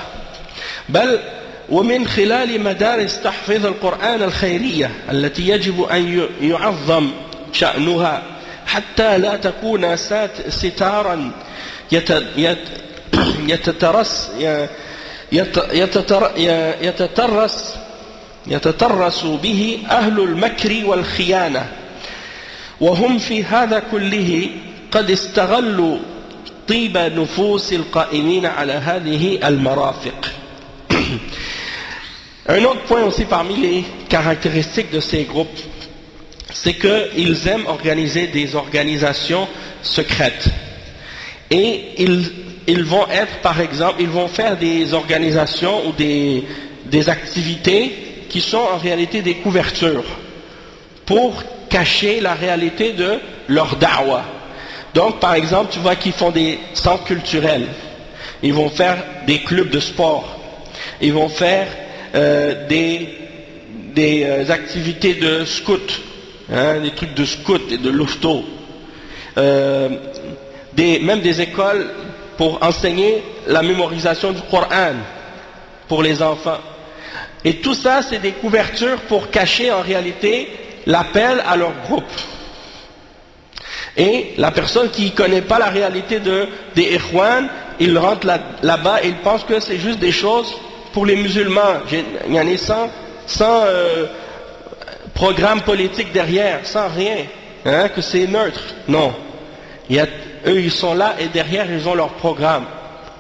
بل ومن خلال مدارس تحفيظ القرآن الخيرية التي يجب أن يعظم شأنها حتى لا تكون ستارا يتترس به أهل المكر والخيانة وهم في هذا كله قد استغلوا طيب نفوس القائمين على هذه المرافق. Un autre point aussi parmi les caractéristiques de ces groupes, c'est qu'ils aiment organiser des organisations secrètes. Et ils vont être, par exemple, ils vont faire des organisations ou des activités qui sont en réalité des couvertures pour cacher la réalité de leur da'wah. Donc, par exemple, tu vois qu'ils font des centres culturels, ils vont faire des clubs de sport, ils vont faire des activités de scouts, hein, des trucs de scouts et de louveteaux, même des écoles pour enseigner la mémorisation du Coran pour les enfants. Et tout ça, c'est des couvertures pour cacher en réalité l'appel à leur groupe. Et la personne qui ne connaît pas la réalité des Ikhwan, il rentre là-bas et il pense que c'est juste des choses pour les musulmans. Il y en a sans programme politique derrière, sans rien, hein, que c'est neutre. Non. Eux, ils sont là et derrière, ils ont leur programme.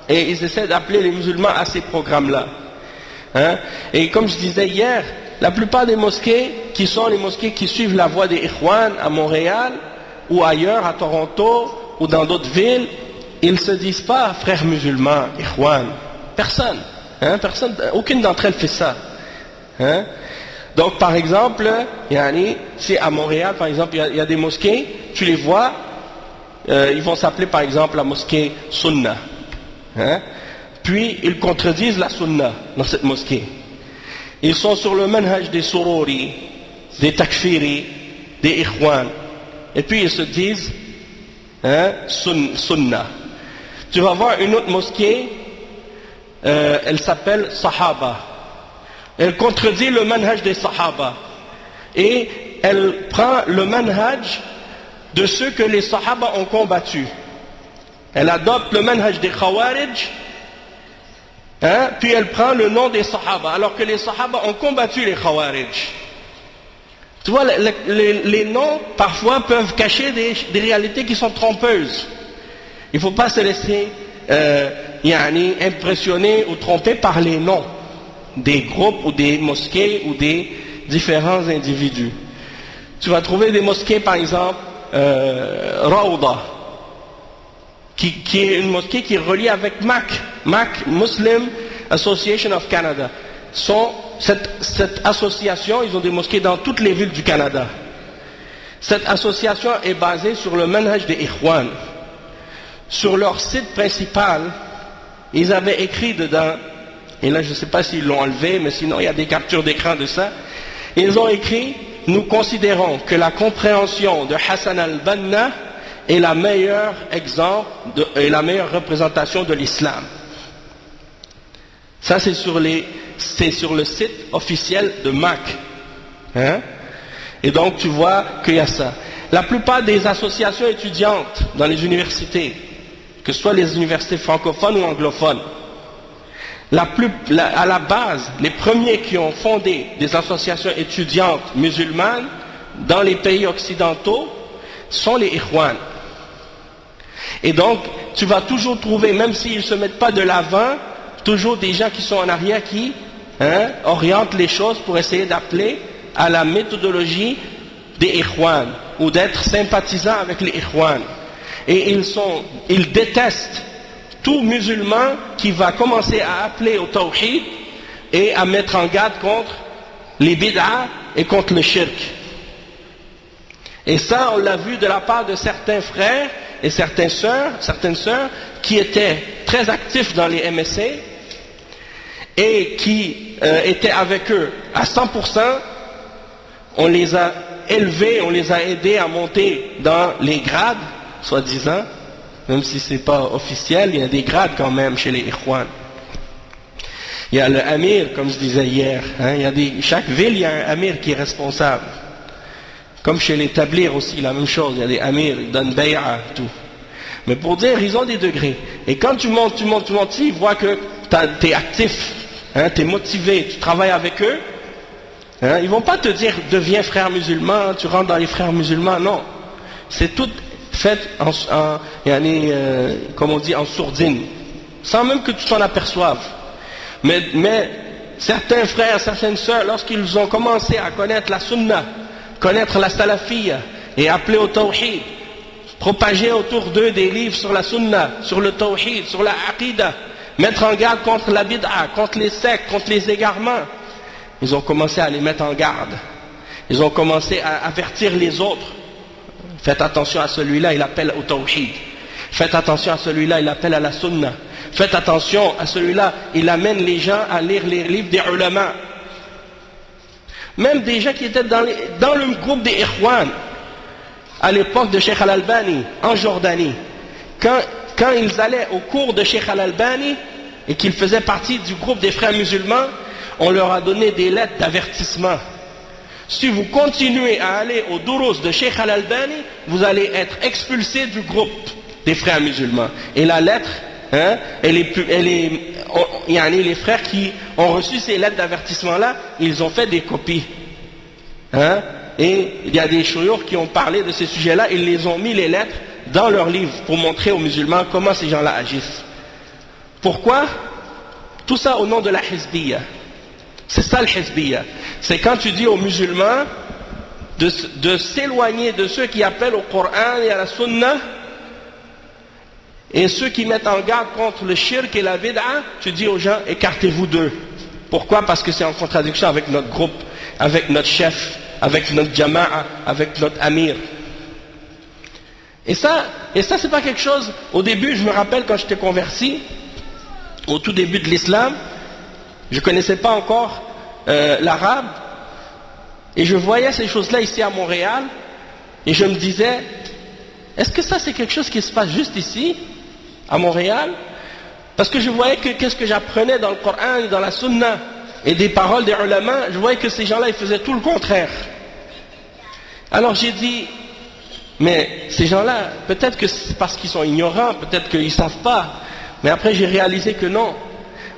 Et ils essaient d'appeler les musulmans à ces programmes-là. Hein? Et comme je disais hier, la plupart des mosquées qui sont les mosquées qui suivent la voie des Ikhwan à Montréal ou ailleurs, à Toronto ou dans d'autres villes, ils ne se disent pas frères musulmans, Ikhwan. Personne. Hein? Personne, aucune d'entre elles fait ça. Hein? Donc par exemple, si à Montréal, par exemple, il y a des mosquées, tu les vois, ils vont s'appeler par exemple la mosquée Sunna. Hein? Puis ils contredisent la Sunna dans cette mosquée. Ils sont sur le manhaj des Sururi, des Takfiri, des Ikhwan. Et puis ils se disent hein, Sunna. Tu vas voir une autre mosquée, elle s'appelle Sahaba. Elle contredit le manhaj des Sahaba. Et elle prend le manhaj de ceux que les Sahaba ont combattus. Elle adopte le manhaj des Khawarij. Hein, puis elle prend le nom des Sahaba, alors que les Sahaba ont combattu les Khawarij. Tu vois, les noms, parfois, peuvent cacher des réalités qui sont trompeuses. Il ne faut pas se laisser impressionner ou tromper par les noms des groupes ou des mosquées ou des différents individus. Tu vas trouver des mosquées, par exemple, Rawda, qui est une mosquée qui est reliée avec MAC, Muslim Association of Canada. Cette association, ils ont des mosquées dans toutes les villes du Canada. Cette association est basée sur le manhaj des Ikhwan. Sur leur site principal, ils avaient écrit dedans, et là je ne sais pas s'ils l'ont enlevé, mais sinon il y a des captures d'écran de ça. Ils ont écrit, nous considérons que la compréhension de Hassan al-Banna est la meilleure exemple et la meilleure représentation de l'islam. Ça c'est sur le site officiel de MAC. Hein? Et donc tu vois qu'il y a ça. La plupart des associations étudiantes dans les universités, que ce soit les universités francophones ou anglophones, à la base, les premiers qui ont fondé des associations étudiantes musulmanes dans les pays occidentaux sont les Ikhwan. Et donc, tu vas toujours trouver, même s'ils ne se mettent pas de l'avant, toujours des gens qui sont en arrière qui orientent les choses pour essayer d'appeler à la méthodologie des Ikhwan ou d'être sympathisants avec les Ikhwan. Et ils détestent tout musulman qui va commencer à appeler au tawhid et à mettre en garde contre les bid'ah et contre le shirk. Et ça, on l'a vu de la part de certains frères et certaines sœurs qui étaient très actifs dans les MSA et qui étaient avec eux à 100%. On les a élevés, on les a aidés à monter dans les grades, soi-disant, même si ce n'est pas officiel, il y a des grades quand même chez les Ikhwan. Il y a le Amir, comme je disais hier, chaque ville, il y a un Amir qui est responsable. Comme chez les Tablirs aussi, la même chose, il y a des Amirs, ils donnent bay'a, tout. Mais pour dire, ils ont des degrés. Et quand tu montes, ils voient que tu es actif, hein, tu es motivé, tu travailles avec eux. Hein, ils vont pas te dire, deviens frère musulman, tu rentres dans les frères musulmans. Non. C'est tout fait comme on dit, en sourdine. Sans même que tu t'en aperçoives. Mais certains frères, certaines sœurs, lorsqu'ils ont commencé à connaître la sunna, connaître la salafiyya et appeler au tawhid, propager autour d'eux des livres sur la sunna, sur le tawhid, sur la aqida, mettre en garde contre la bid'a, contre les sectes, contre les égarements, ils ont commencé à les mettre en garde. Ils ont commencé à avertir les autres. Faites attention à celui-là, il appelle au tawhid. Faites attention à celui-là, il appelle à la sunna. Faites attention à celui-là, il amène les gens à lire les livres des ulama. Même des gens qui étaient dans le groupe des Ikhwan, à l'époque de Cheikh Al-Albani, en Jordanie. Quand ils allaient au cours de Cheikh Al-Albani, et qu'ils faisaient partie du groupe des frères musulmans, on leur a donné des lettres d'avertissement. Si vous continuez à aller au Durus de Cheikh Al-Albani, vous allez être expulsé du groupe des frères musulmans. Et la lettre, hein, les frères qui ont reçu ces lettres d'avertissement-là, ils ont fait des copies. Hein, et il y a des chouyours qui ont parlé de ces sujets-là, ils les ont mis les lettres dans leurs livres pour montrer aux musulmans comment ces gens-là agissent. Pourquoi? Tout ça au nom de la hizbiyya. C'est ça le hizbiyya. C'est quand tu dis aux musulmans de s'éloigner de ceux qui appellent au Coran et à la Sunna, et ceux qui mettent en garde contre le shirk et la bid'a, tu dis aux gens, écartez-vous d'eux. Pourquoi? Parce que c'est en contradiction avec notre groupe, avec notre chef, avec notre jama'a, avec notre amir. Et ça c'est pas quelque chose, au début, je me rappelle quand j'étais converti, au tout début de l'islam, je connaissais pas encore l'arabe, et je voyais ces choses-là ici à Montréal, et je me disais, est-ce que ça c'est quelque chose qui se passe juste ici, à Montréal? Parce que je voyais que qu'est-ce que j'apprenais dans le Coran et dans la Sunna, et des paroles des ulama, je voyais que ces gens-là, ils faisaient tout le contraire. Alors j'ai dit, mais ces gens-là, peut-être que c'est parce qu'ils sont ignorants, peut-être qu'ils ne savent pas, mais après j'ai réalisé que non.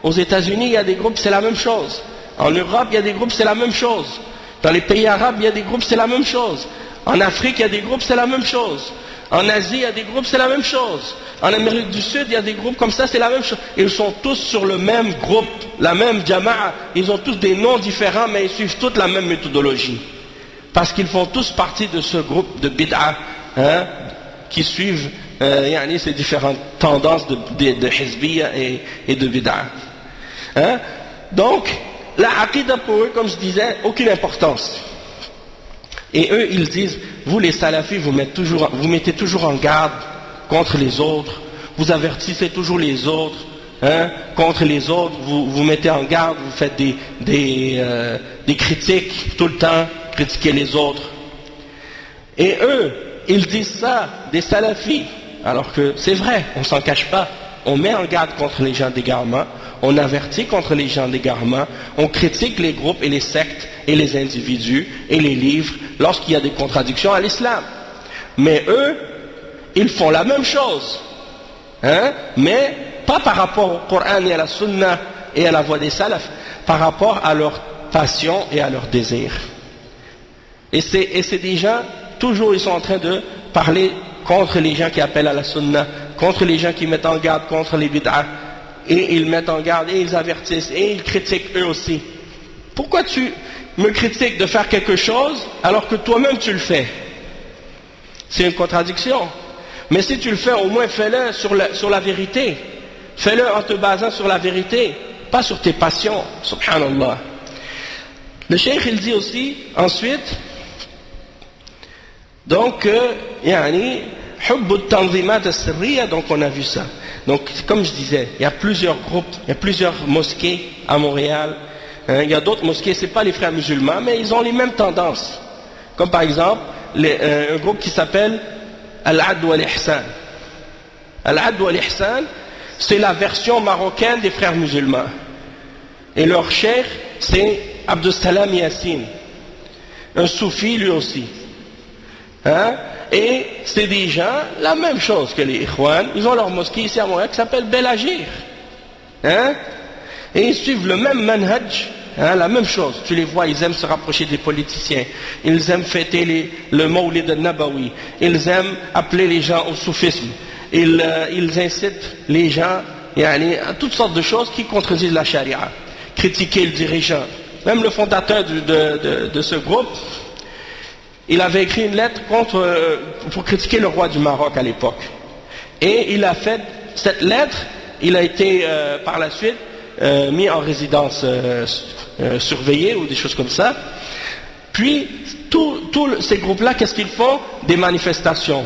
Aux États-Unis, il y a des groupes, c'est la même chose. En Europe, il y a des groupes, c'est la même chose. Dans les pays arabes, il y a des groupes, c'est la même chose. En Afrique, il y a des groupes, c'est la même chose. En Asie, il y a des groupes, c'est la même chose. En Amérique du Sud, il y a des groupes comme ça, c'est la même chose. Ils sont tous sur le même groupe, la même jama'a. Ils ont tous des noms différents, mais ils suivent toute la même méthodologie. Parce qu'ils font tous partie de ce groupe de bid'a, hein, qui suivent ces différentes tendances de hizbiyya et de bid'a. Hein? Donc, la aqida pour eux, comme je disais, aucune importance. Et eux, ils disent, vous les salafis, vous mettez toujours en garde contre les autres, vous avertissez toujours les autres, hein, contre les autres, vous mettez en garde, vous faites des critiques tout le temps, critiquez les autres. Et eux, ils disent ça, des salafis, alors que c'est vrai, on s'en cache pas. On met en garde contre les gens d'égarement, on avertit contre les gens d'égarement, on critique les groupes et les sectes et les individus et les livres lorsqu'il y a des contradictions à l'islam. Mais eux, ils font la même chose, hein, mais pas par rapport au Coran et à la Sunna et à la voie des salafs, par rapport à leur passion et à leur désir. Et c'est des gens, toujours ils sont en train de parler contre les gens qui appellent à la Sunna, contre les gens qui mettent en garde contre les bid'ah, et ils mettent en garde, et ils avertissent, et ils critiquent eux aussi. Pourquoi tu me critiques de faire quelque chose, alors que toi-même tu le fais? C'est une contradiction. Mais si tu le fais, au moins fais-le sur la vérité. Fais-le en te basant sur la vérité, pas sur tes passions, subhanallah. Le cheikh il dit aussi, ensuite, donc, donc on a vu ça. Donc, comme je disais, il y a plusieurs groupes, il y a plusieurs mosquées à Montréal. Il y a d'autres mosquées, ce n'est pas les frères musulmans, mais ils ont les mêmes tendances. Comme par exemple, un groupe qui s'appelle Al-Adl wal-Ihsan. Al-Adl wal-Ihsan, c'est la version marocaine des frères musulmans. Et leur cheikh, c'est Abdus Salam Yassine, un soufi lui aussi. Hein? Et c'est des gens, la même chose que les Ikhwan, ils ont leur mosquée ici à Montréal qui s'appelle Belagir. Hein? Et ils suivent le même manhaj, hein, la même chose. Tu les vois, ils aiment se rapprocher des politiciens, ils aiment fêter le Mawlid al-Nabawi, ils aiment appeler les gens au soufisme, ils incitent les gens à toutes sortes de choses qui contredisent la charia, critiquer le dirigeant. Même le fondateur de ce groupe, il avait écrit une lettre pour critiquer le roi du Maroc à l'époque. Et il a fait cette lettre, il a été par la suite mis en résidence surveillée ou des choses comme ça. Puis, tous ces groupes-là, qu'est-ce qu'ils font? Des manifestations.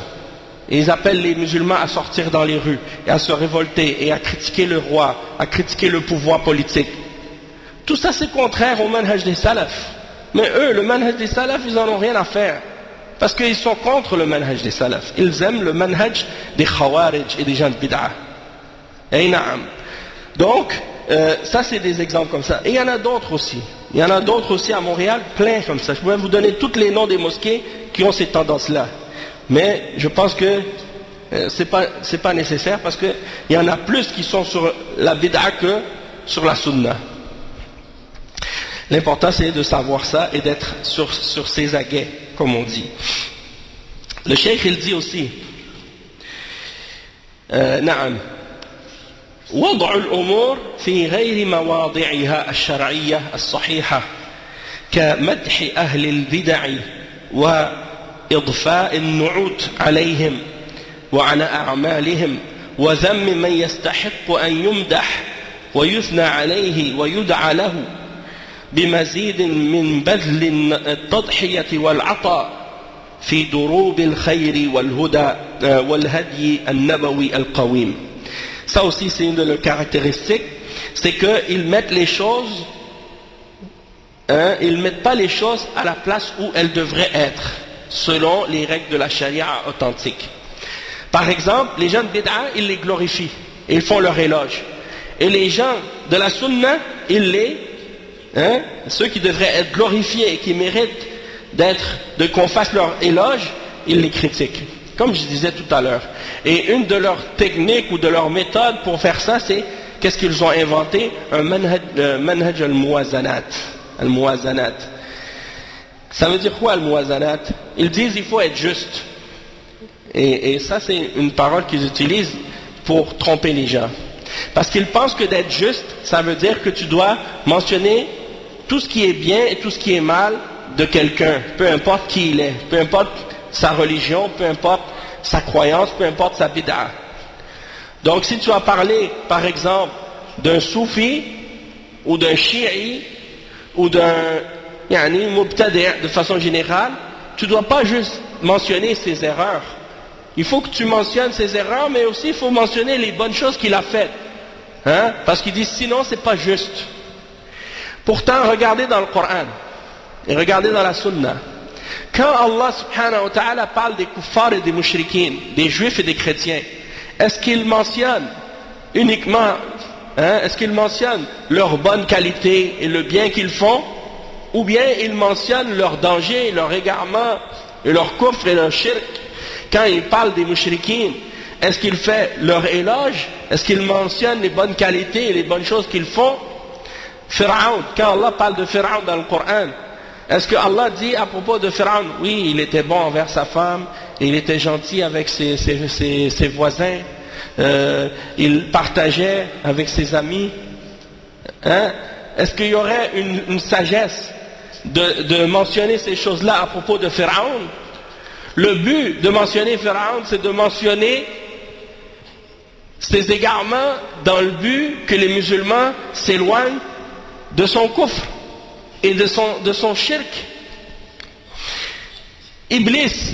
Et ils appellent les musulmans à sortir dans les rues, et à se révolter, et à critiquer le roi, à critiquer le pouvoir politique. Tout ça, c'est contraire au manhaj des salafs. Mais eux, le manhaj des salafs, ils n'en ont rien à faire. Parce qu'ils sont contre le manhaj des salafs. Ils aiment le manhaj des khawarij et des gens de bid'ah. Et na'am. Donc, ça c'est des exemples comme ça. Et il y en a d'autres aussi. Il y en a d'autres aussi à Montréal, plein comme ça. Je pourrais vous donner tous les noms des mosquées qui ont ces tendances-là. Mais je pense que c'est pas nécessaire parce qu'il y en a plus qui sont sur la bid'ah que sur la sunna. L'important c'est de savoir ça et d'être sur ses aguets, comme on dit. Le cheikh il dit aussi, نعم وضع الأمور في غير مواضعها الشرعية الصحيحة كمدح أهل البدع وإضفاء النعوت عليهم وعلى أعمالهم وذم من يستحق أن يمدح ويثنى عليه ويدعى له بمزيد من بذل التضحية والعطاء في دروب الخير والهدى والهدي النبوي القويم. Ça aussi c'est une de leurs caractéristiques, c'est qu'ils mettent les choses, ils ne mettent pas les choses à la place où elles devraient être, selon les règles de la charia authentique. Par exemple, les gens de bid'a, ils les glorifient, et ils font leur éloge. Et les gens de la sunna, ceux qui devraient être glorifiés et qui méritent qu'on fasse leur éloge, ils les critiquent. Comme je disais tout à l'heure. Et une de leurs techniques ou de leurs méthodes pour faire ça, c'est qu'est-ce qu'ils ont inventé? Un manhaj al-muwazanat. Al-muwazanat. Ça veut dire quoi al-muwazanat? Ils disent il faut être juste. Et ça c'est une parole qu'ils utilisent pour tromper les gens. Parce qu'ils pensent que d'être juste, ça veut dire que tu dois mentionner tout ce qui est bien et tout ce qui est mal de quelqu'un, peu importe qui il est, peu importe sa religion, peu importe sa croyance, peu importe sa bid'a. Donc si tu as parlé, par exemple, d'un soufi, ou d'un chi'i, ou d'un mubtadi' de façon générale, tu ne dois pas juste mentionner ses erreurs. Il faut que tu mentionnes ses erreurs, mais aussi il faut mentionner les bonnes choses qu'il a faites. Parce qu'ils disent sinon c'est pas juste. Pourtant, regardez dans le Coran, et regardez dans la Sunna. Quand Allah subhanahu wa ta'ala parle des kuffars et des mushrikins, des juifs et des chrétiens, est-ce qu'il mentionne uniquement, est-ce qu'il mentionne leur bonne qualité et le bien qu'ils font, ou bien il mentionne leur danger, leur égarement, et leur kufr et leur shirk? Quand il parle des mushrikins, est-ce qu'il fait leur éloge? Est-ce qu'il mentionne les bonnes qualités et les bonnes choses qu'ils font? Pharaon, quand Allah parle de Pharaon dans le Coran, est-ce que Allah dit à propos de Pharaon, oui, il était bon envers sa femme, et il était gentil avec ses voisins, il partageait avec ses amis? Est-ce qu'il y aurait une sagesse de mentionner ces choses-là à propos de Pharaon? Le but de mentionner Pharaon, c'est de mentionner ses égarements dans le but que les musulmans s'éloignent de son kufr et de son shirk. Iblis,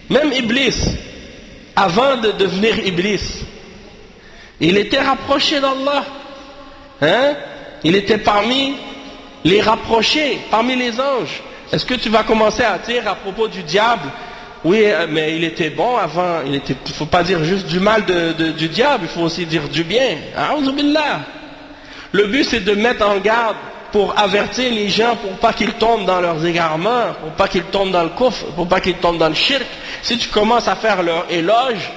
même Iblis, avant de devenir Iblis, il était rapproché d'Allah. Il était parmi les rapprochés, parmi les anges. Est-ce que tu vas commencer à dire à propos du diable, oui, mais il était bon avant, il ne faut pas dire juste du mal du diable, il faut aussi dire du bien. A'udhu billah. Le but c'est de mettre en garde pour avertir les gens pour pas qu'ils tombent dans leurs égarements, pour pas qu'ils tombent dans le kufr, pour pas qu'ils tombent dans le shirk, si tu commences à faire leur éloge,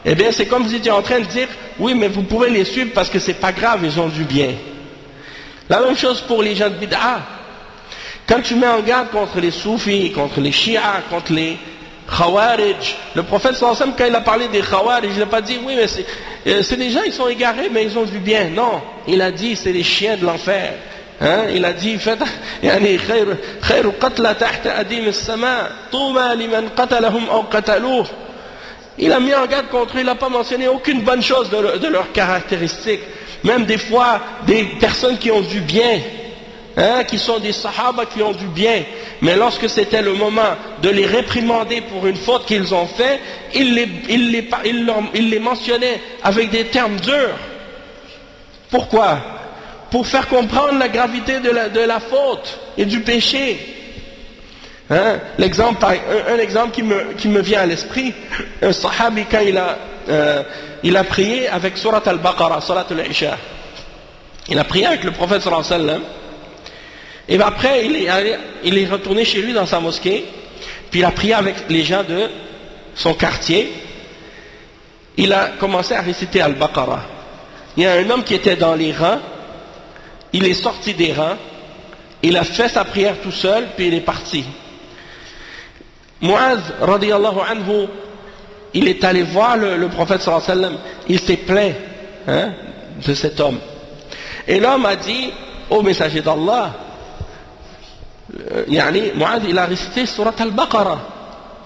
eh bien c'est comme si tu es en train de dire, oui mais vous pouvez les suivre parce que c'est pas grave, ils ont du bien. La même chose pour les gens de bid'a. Quand tu mets en garde contre les soufis, contre les chiites, contre les khawarij, le prophète sallallahu alayhi wa sallam, quand il a parlé des khawarij, il n'a pas dit, oui mais c'est des gens, ils sont égarés mais ils ont du bien. Non, il a dit, c'est les chiens de l'enfer. Hein? Il a dit, خير قتلى تحت أديم السماء طوبى لمن قتلهم أو قتلوه. Il a mis en garde contre eux, il n'a pas mentionné aucune bonne chose de leurs caractéristiques. Même des fois, des personnes qui ont du bien, hein, qui sont des sahaba qui ont du bien. Mais lorsque c'était le moment de les réprimander pour une faute qu'ils ont fait, il les mentionnait avec des termes durs. Pourquoi? Pour faire comprendre la gravité de la faute et du péché. Hein? Un exemple qui me vient à l'esprit, un sahabi quand il a prié avec surat al-Baqarah, surat al-Isha. Il a prié avec le prophète sallallahu alayhi wa sallam. Et après il est retourné chez lui dans sa mosquée, puis il a prié avec les gens de son quartier. Il a commencé à réciter al-Baqarah. Il y a un homme qui était dans les rangs, il est sorti des rangs, il a fait sa prière tout seul, puis il est parti. Mu'adh, radiyallahu anhu, il est allé voir le prophète sallallahu alayhi wa sallam, il s'est plaint, hein, de cet homme. Et l'homme a dit, ô messager d'Allah, Mu'adh, il a récité surat al-Baqarah,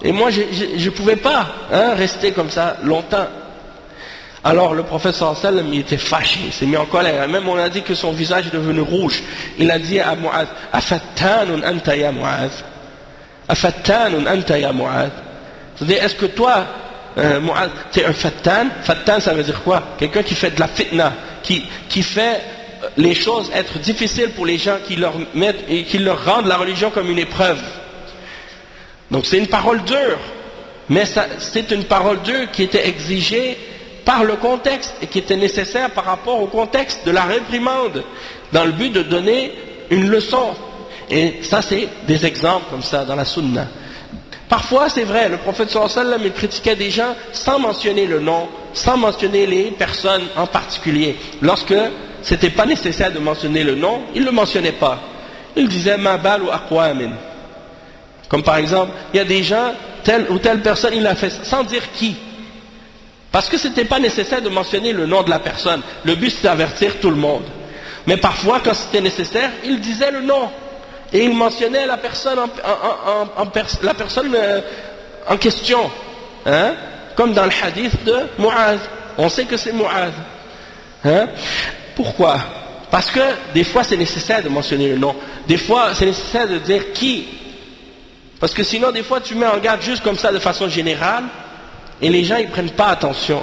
et moi je ne pouvais pas, hein, rester comme ça longtemps. Alors le prophète sallallahu alayhi wa sallam, il était fâché, il s'est mis en colère. Même on a dit que son visage est devenu rouge. Il a dit à Mu'adh, afattanun anta ya Mu'adh, afattanun anta ya Mu'adh. C'est-à-dire, est-ce que toi, Mu'adh, tu es un fattan? Fattan, ça veut dire quoi? Quelqu'un qui fait de la fitna, qui fait les choses être difficiles pour les gens, qui leur rendent la religion comme une épreuve. Donc c'est une parole dure, mais c'est une parole dure qui était exigée par le contexte et qui était nécessaire par rapport au contexte de la réprimande, dans le but de donner une leçon. Et ça, c'est des exemples comme ça dans la sunna. Parfois, c'est vrai, le prophète sallallahu alayhi wa sallam, il critiquait des gens sans mentionner le nom, sans mentionner les personnes en particulier. Lorsque c'était pas nécessaire de mentionner le nom, il ne le mentionnait pas. Il disait ma bal ou aqwamin. Comme par exemple, il y a des gens, telle ou telle personne, il l'a fait sans dire qui. Parce que ce n'était pas nécessaire de mentionner le nom de la personne. Le but c'était d'avertir tout le monde. Mais parfois, quand c'était nécessaire, il disait le nom. Et il mentionnait la personne en question. Hein? Comme dans le hadith de Mu'adh. On sait que c'est Mu'adh. Hein? Pourquoi? Parce que des fois c'est nécessaire de mentionner le nom. Des fois c'est nécessaire de dire qui. Parce que sinon des fois tu mets en garde juste comme ça de façon générale. Et les gens, ils ne prennent pas attention.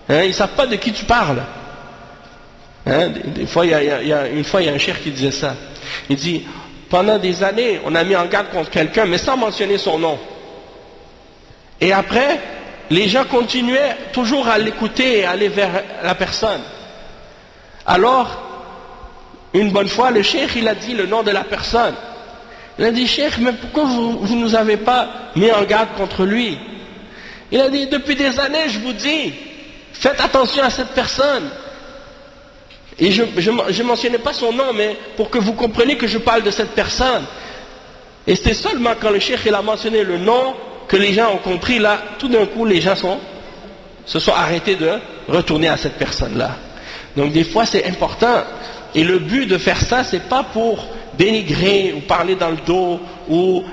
Hein, ils ne savent pas de qui tu parles. Hein, des fois, il y a un cheikh qui disait ça. Il dit, pendant des années, on a mis en garde contre quelqu'un, mais sans mentionner son nom. Et après, les gens continuaient toujours à l'écouter et à aller vers la personne. Alors, une bonne fois, le cheikh, il a dit le nom de la personne. Il a dit, cheikh, mais pourquoi vous ne nous avez pas mis en garde contre lui? Il a dit, depuis des années, je vous dis, faites attention à cette personne. Et je ne mentionnais pas son nom, mais pour que vous compreniez que je parle de cette personne. Et c'est seulement quand le cheikh il a mentionné le nom, que les gens ont compris, là, tout d'un coup, les gens se sont arrêtés de retourner à cette personne-là. Donc des fois, c'est important. Et le but de faire ça, c'est pas pour dénigrer ou parler dans le dos ou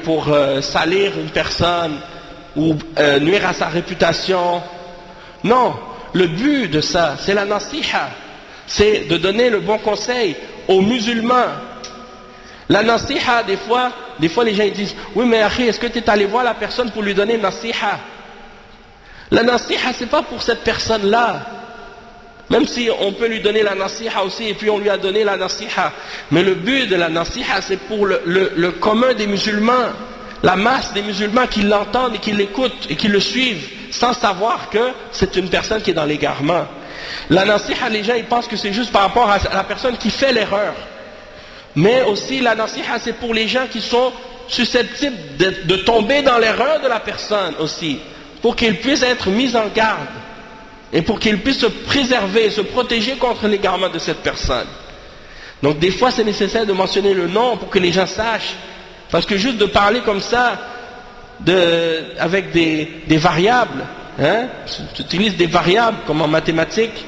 pour salir une personne ou nuire à sa réputation. Non, le but de ça, c'est la nasiha, c'est de donner le bon conseil aux musulmans. La nasiha, des fois les gens ils disent, oui mais akhi, est-ce que tu es allé voir la personne pour lui donner une nasiha? La nasiha, c'est pas pour cette personne-là. Même si on peut lui donner la nasiha aussi, et puis on lui a donné la nasiha. Mais le but de la nasiha, c'est pour le commun des musulmans. La masse des musulmans qui l'entendent et qui l'écoutent et qui le suivent, sans savoir que c'est une personne qui est dans l'égarement. La nasiha, les gens ils pensent que c'est juste par rapport à la personne qui fait l'erreur. Mais aussi la nasiha, c'est pour les gens qui sont susceptibles de tomber dans l'erreur de la personne aussi, pour qu'ils puissent être mis en garde et pour qu'ils puissent se préserver, se protéger contre l'égarement de cette personne. Donc des fois c'est nécessaire de mentionner le nom pour que les gens sachent, parce que juste de parler comme ça avec des variables, hein, tu utilises des variables comme en mathématiques,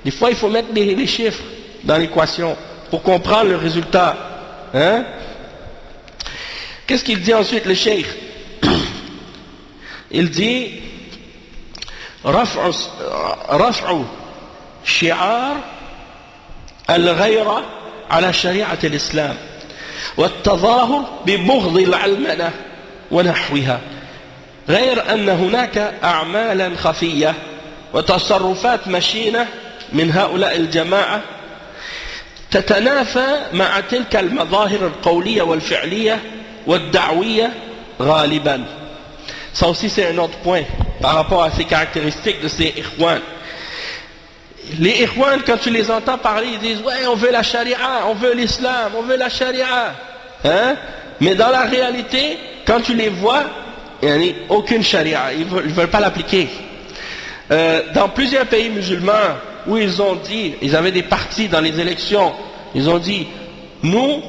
des fois il faut mettre les chiffres dans l'équation pour comprendre le résultat, hein. Qu'est-ce qu'il dit ensuite le cheikh? Il dit رفع شعار الغيرة على شريعة الإسلام والتظاهر ببغض العلمنة ونحوها، غير أن هناك أعمالا خفية وتصرفات مشينة من هؤلاء الجماعة تتنافى مع تلك المظاهر القولية والفعلية والدعوية غالبا. Ça aussi c'est un autre point par rapport à ces caractéristiques de ces ikhwan. Les ikhwan, quand tu les entends parler, ils disent ouais, on veut la charia, on veut l'islam, on veut la charia, hein? Mais dans la réalité, quand tu les vois, il n'y a aucune charia, ils ne veulent pas l'appliquer. Dans plusieurs pays musulmans où ils ont dit, ils avaient des partis dans les élections, ils ont dit nous,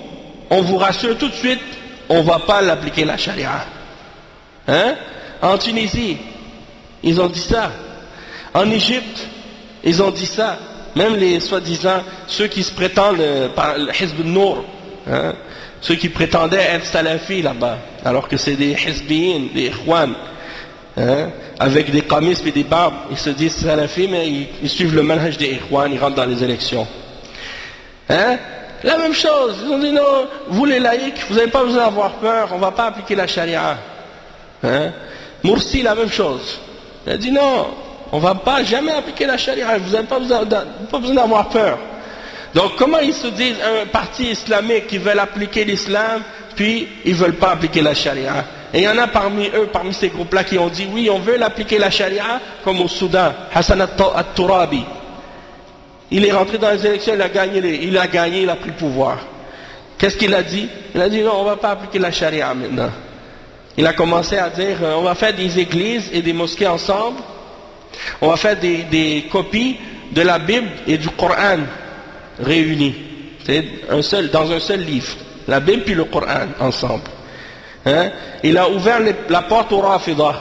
on vous rassure tout de suite, on ne va pas l'appliquer la charia, hein? En Tunisie, ils ont dit ça. En Égypte, ils ont dit ça. Même les soi-disant, ceux qui se prétendent par le Hizb al-Nour, hein, ceux qui prétendaient être salafis là-bas, alors que c'est des hizbiyin, des ikhwan, hein, avec des qamis et des barbes, ils se disent salafis, mais ils suivent le manhaj des ikhwan, ils rentrent dans les élections. Hein? La même chose, ils ont dit non, vous les laïcs, vous n'avez pas besoin d'avoir peur, on ne va pas appliquer la charia. Hein? Mursi, la même chose. Il a dit non, on ne va pas jamais appliquer la charia, vous n'avez pas besoin d'avoir peur. Donc comment ils se disent un parti islamique qui veut appliquer l'islam, puis ils ne veulent pas appliquer la charia? Et il y en a parmi eux, parmi ces groupes-là, qui ont dit oui, on veut l'appliquer la charia, comme au Soudan, Hassan al-Turabi. Il est rentré dans les élections, il a gagné, il a pris le pouvoir. Qu'est-ce qu'il a dit? Il a dit non, on ne va pas appliquer la charia maintenant. Il a commencé à dire, on va faire des églises et des mosquées ensemble, on va faire des copies de la Bible et du Coran réunis, dans un seul livre, la Bible puis le Coran ensemble. Hein? Il a ouvert la porte aux Rafidah,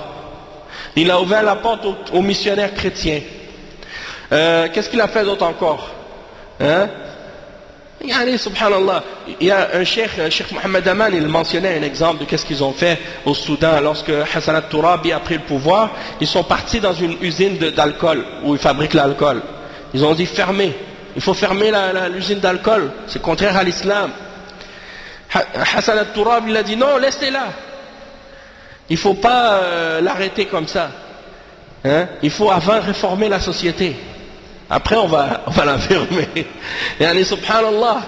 il a ouvert la porte aux missionnaires chrétiens. Qu'est-ce qu'il a fait d'autre encore? Hein? Subhanallah, il y a un cheikh Mohamed Aman, il mentionnait un exemple de qu'est-ce qu'ils ont fait au Soudan lorsque Hassan al-Turabi a pris le pouvoir. Ils sont partis dans une usine d'alcool où ils fabriquent l'alcool. Ils ont dit fermez, il faut fermer l'usine d'alcool, c'est contraire à l'islam. Hassan al-Turabi il a dit non, laissez-la, il ne faut pas l'arrêter comme ça, hein? Il faut avant réformer la société. Après on va la fermer. Yani subhanallah,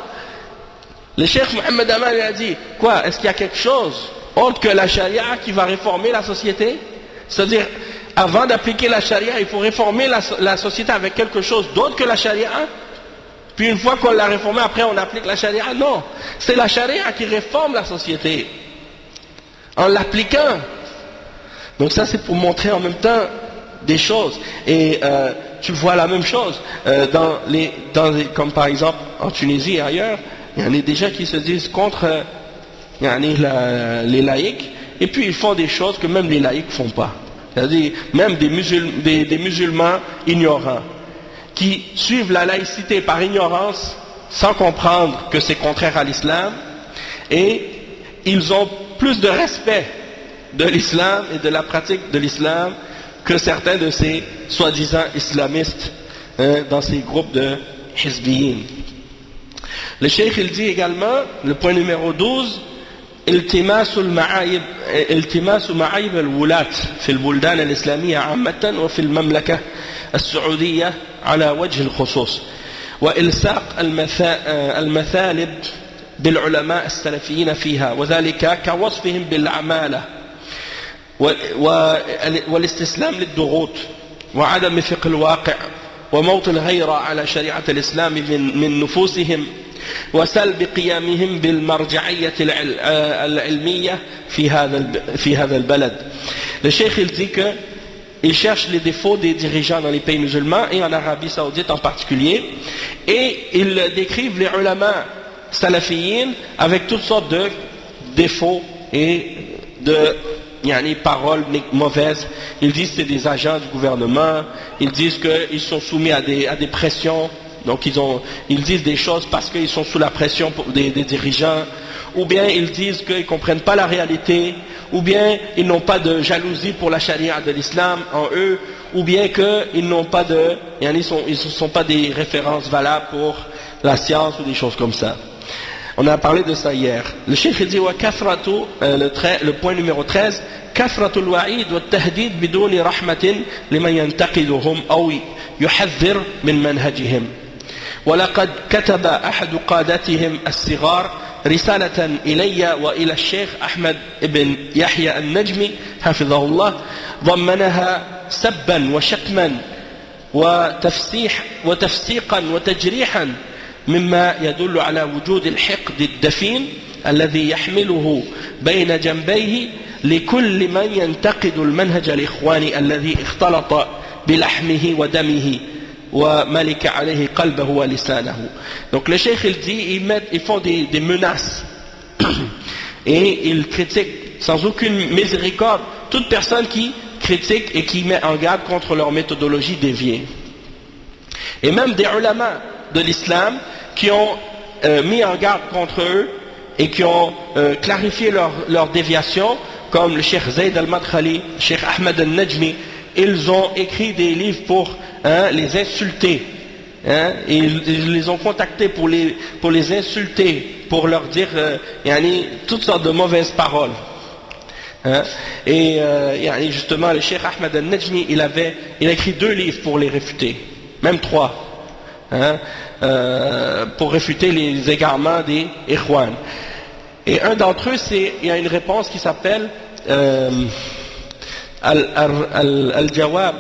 le cheikh Mohamed Aman il a dit quoi, est-ce qu'il y a quelque chose autre que la charia qui va réformer la société? C'est-à-dire avant d'appliquer la charia il faut réformer la société avec quelque chose d'autre que la charia, puis une fois qu'on l'a réformée après on applique la charia? Non, c'est la charia qui réforme la société en l'appliquant. Donc ça c'est pour montrer en même temps des choses. Et tu vois la même chose comme par exemple en Tunisie et ailleurs, il y en a des gens qui se disent contre les laïcs, et puis ils font des choses que même les laïcs ne font pas. C'est-à-dire même des musulmans ignorants qui suivent la laïcité par ignorance sans comprendre que c'est contraire à l'islam, et ils ont plus de respect de l'islam et de la pratique de l'islam que certains de ces soi-disant islamistes, hein, dans ces groupes de hizbiyin. Le cheikh il dit également, le point numéro 12, التماس معايب الولاة في البلدان الإسلامية عامة وفي المملكة السعودية على وجه الخصوص وإلصاق المثالب بالعلماء السلفيين فيها، وذلك كوصفهم بالعمالة والاستسلام للضغوط وعدم فقه الواقع وموت الغيرة على شريعة الإسلام من نفوسهم وسلب قيامهم بالمرجعية العلمية في هذا البلد. Le cheikh il dit que il cherche les défauts des dirigeants dans les pays musulmans et en Arabie Saoudite en particulier, et ils décrivent les ulama salafiyin avec toutes sortes de défauts et de paroles mauvaises. Ils disent que c'est des agents du gouvernement, ils disent qu'ils sont soumis à des pressions, donc ils disent des choses parce qu'ils sont sous la pression des dirigeants, ou bien ils disent qu'ils ne comprennent pas la réalité, ou bien ils n'ont pas de jalousie pour la charia de l'islam en eux, ou bien qu'ils n'ont pas ils ne sont pas des références valables pour la science ou des choses comme ça. On a parlé de ça hier. Le cheikh dit le point numéro 13, كثرة الوعيد والتهديد بدون رحمة لمن ينتقدهم أو يحذر من منهجهم. ولقد كتب أحد قادتهم الصغار رسالة إلي وإلى الشيخ أحمد بن يحيى النجمي حفظه الله، ضمنها سبا وشتما وتفسيقا وتجريحا مما يدل على وجود الحقد الدفين الذي يحمله بين جنبيه لكل من ينتقد المنهج الإخواني الذي اختلط بلحمه ودمه وملك عليه قلبه ولسانه. Donc le cheikh il dit, ils font des menaces et ils critiquent sans aucune miséricorde toute personne qui critique et qui met en garde contre leur méthodologie déviée. Et même des ulama de l'islam qui ont mis en garde contre eux et qui ont clarifié leur déviation, comme le cheikh Zayd al-Madkhali, le cheikh Ahmed al-Najmi. Ils ont écrit des livres pour les insulter. Ils les ont contactés pour les insulter, pour leur dire toutes sortes de mauvaises paroles. Et justement, le cheikh Ahmed al-Najmi, il a écrit 2 livres pour les réfuter, même 3. Pour réfuter les égarements des Ikhwan. Et un d'entre eux, il y a une réponse qui s'appelle Al-Jawab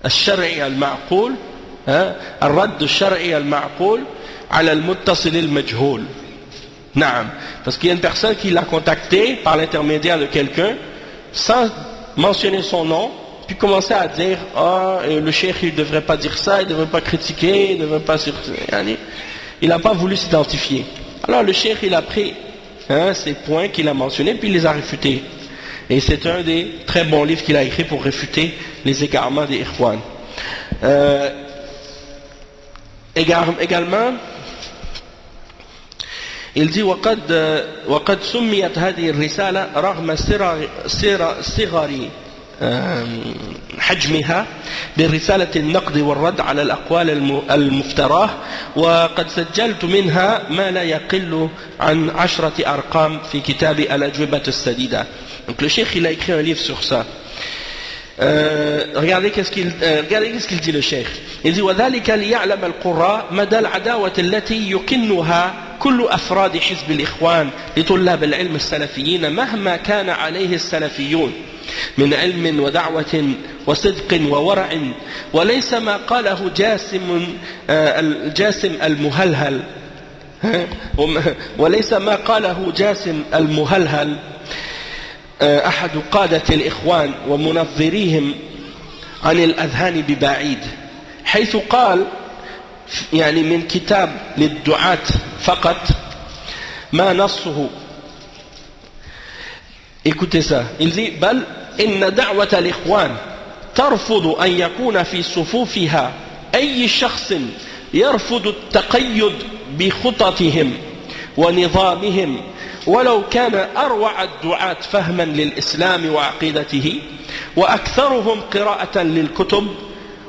Al-Shar'i Al-Ma'qul, Al-Radd Al-Shar'i Al-Ma'qul ala Al-Muttasil Al-Majhoul. Naam. Parce qu'il y a une personne qui l'a contacté par l'intermédiaire de quelqu'un sans mentionner son nom, puis commencer à dire le cheikh il ne devrait pas dire ça, il ne devrait pas critiquer, il ne devrait pas il n'a pas voulu s'identifier. Alors le cheikh il a pris ces points qu'il a mentionnés, puis il les a réfutés. Et c'est un des très bons livres qu'il a écrit pour réfuter les égarements des Ikhwan. Également, il dit وقد سميت هذه الرسالة رغم صغر حجمها برسالة النقد والرد على الأقوال المفتراه، وقد سجلت منها ما لا يقل عن 10 أرقام في كتاب الأجوبة السديدة. Donc le cheikh il a écrit un livre sur ça. regardez qu'est-ce qu'il dit le cheikh. Il dit وذلك ليعلم القراء مدى العداوة التي يكنها كل أفراد حزب الإخوان لطلاب العلم السلفيين مهما كان عليه السلفيون من علم ودعوة وصدق وورع، وليس ما قاله جاسم المهلهل وليس ما قاله جاسم المهلهل أحد قادة الإخوان ومنظريهم عن الأذهان ببعيد، حيث قال من كتاب للدعاة فقط ما نصه. Écoutez ça, il dit بل إن دعوة الإخوان ترفض أن يكون في صفوفها أي شخص يرفض التقيد بخططهم ونظامهم ولو كان أروع الدعاة فهما للإسلام وعقيدته وأكثرهم قراءة للكتب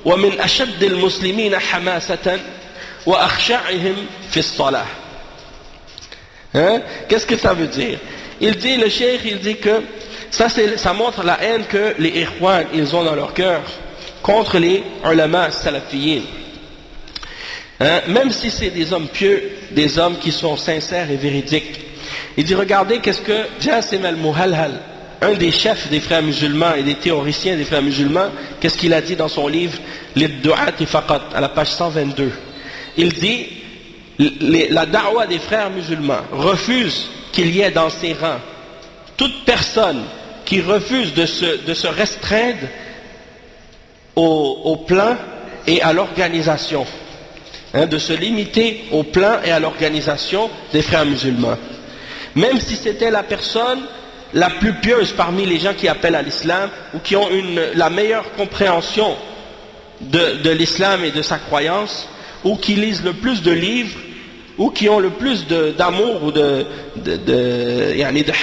ومن أشد المسلمين حماسة وأخشعهم في الصلاة. Qu'est-ce que ça veut dire? Il dit, le cheikh, il dit que ça montre la haine que les Ikhwan, ils ont dans leur cœur contre les ulama salafiyin. Même si c'est des hommes pieux, des hommes qui sont sincères et véridiques. Il dit, regardez qu'est-ce que Jassim al-Muhalhal, un des chefs des frères musulmans et des théoriciens des frères musulmans, qu'est-ce qu'il a dit dans son livre Lid-Du'ati Faqat, à la page 122? Il dit, la da'wa des frères musulmans refuse qu'il y ait dans ses rangs toute personne qui refuse de se restreindre au plan et à l'organisation, de se limiter au plan et à l'organisation des frères musulmans. Même si c'était la personne la plus pieuse parmi les gens qui appellent à l'islam ou qui ont la meilleure compréhension de l'islam et de sa croyance, ou qui lisent le plus de livres, ou qui ont le plus d'amour ou de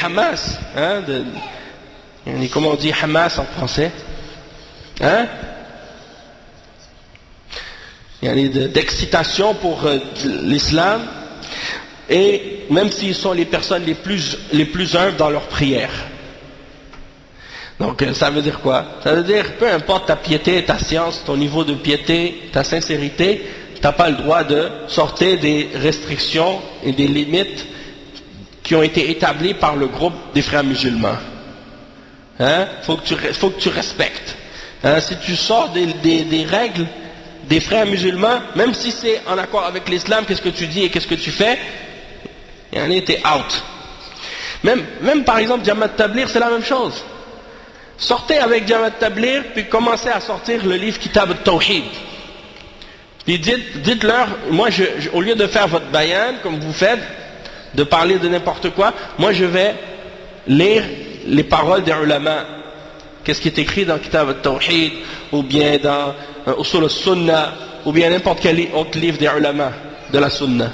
Hamas, comment on dit Hamas en français, d'excitation pour l'islam, et même s'ils sont les personnes les plus humbles dans leurs prières. Donc ça veut dire quoi? Ça veut dire, peu importe ta piété, ta science, ton niveau de piété, ta sincérité, tu n'as pas le droit de sortir des restrictions et des limites qui ont été établies par le groupe des frères musulmans. Faut que tu respectes. Si tu sors des règles des frères musulmans, même si c'est en accord avec l'islam, qu'est-ce que tu dis et qu'est-ce que tu fais, t'es out. Même par exemple, Jamaat Tabligh, c'est la même chose. Sortez avec Jamaat Tabligh, puis commencez à sortir le livre Kitab al-Tawhid. Puis dites-leur, moi, au lieu de faire votre bayan, comme vous faites, de parler de n'importe quoi, moi je vais lire les paroles des ulama. Qu'est-ce qui est écrit dans Kitab al-Tawhid, ou bien dans Usul al-Sunnah, ou bien n'importe quel autre livre des ulama de la Sunnah.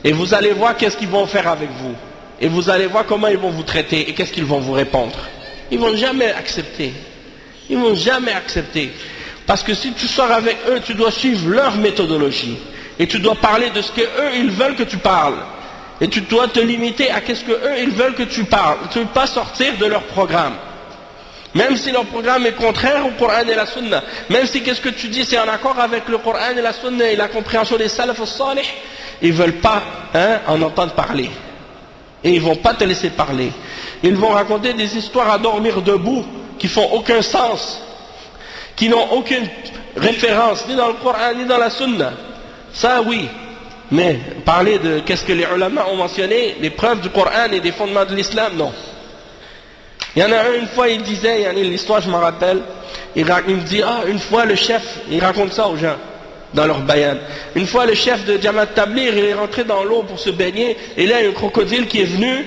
Et vous allez voir qu'est-ce qu'ils vont faire avec vous. Et vous allez voir comment ils vont vous traiter et qu'est-ce qu'ils vont vous répondre. Ils ne vont jamais accepter. Ils ne vont jamais accepter. Parce que si tu sors avec eux, tu dois suivre leur méthodologie. Et tu dois parler de ce qu'eux, ils veulent que tu parles. Et tu dois te limiter à ce qu'eux, ils veulent que tu parles. Tu ne veux pas sortir de leur programme. Même si leur programme est contraire au Coran et la Sunna. Même si qu'est-ce que tu dis, c'est en accord avec le Coran et la Sunna et la compréhension des Salaf al-Salih, ils ne veulent pas en entendre parler. Et ils ne vont pas te laisser parler. Ils vont raconter des histoires à dormir debout qui font aucun sens, qui n'ont aucune référence ni dans le Coran ni dans la Sunna. Ça oui, mais parler de qu'est-ce que les ulama ont mentionné, les preuves du Coran et des fondements de l'islam, non. Il y en a un, une fois il disait, l'histoire je m'en rappelle, il me dit, une fois le chef, il raconte ça aux gens dans leur bayan. Une fois le chef de Jamaat Tabligh, il est rentré dans l'eau pour se baigner, et là il y a un crocodile qui est venu,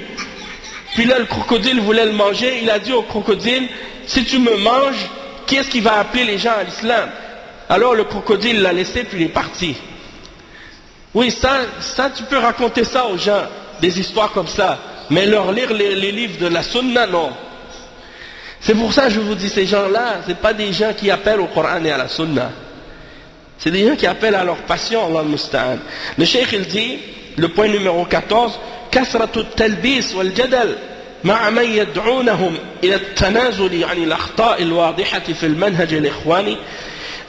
puis là le crocodile voulait le manger, il a dit au crocodile, si tu me manges, qui est-ce qui va appeler les gens à l'islam? Alors le crocodile l'a laissé, puis il est parti. Oui, ça tu peux raconter ça aux gens, des histoires comme ça, mais leur lire les livres de la Sunna, non. C'est pour ça que je vous dis, ces gens-là, ce n'est pas des gens qui appellent au Coran et à la Sunna. C'est des gens qui appellent à leur passion, Allah al-Musta'an. Le Cheikh il dit, le point numéro 14, كثرة التلبيس والجدل مع من يدعونهم إلى التنازل عن الأخطاء الواضحة في المنهج الإخواني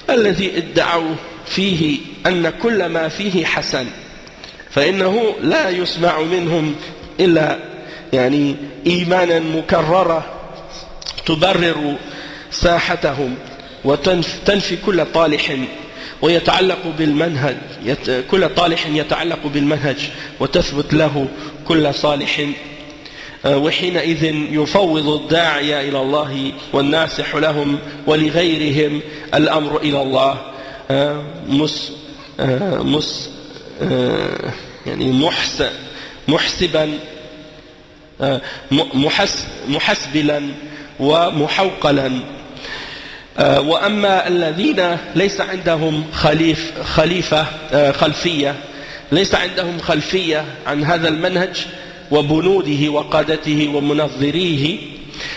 الذي ادعوا فيه أن كل ما فيه حسن فإنه لا يسمع منهم إلا إيمانا مكررة تبرر ساحتهم وتنفي كل طالح ويتعلق بالمنهج كل طالح يتعلق بالمنهج وتثبت له كل صالح وحينئذ يفوض الداعي إلى الله والناصح لهم ولغيرهم الأمر إلى الله محسبا محسبلا ومحوقلا وأما الذين ليس عندهم خلفية ليس عندهم خلفية عن هذا المنهج وبنوده وقادته ومنظريه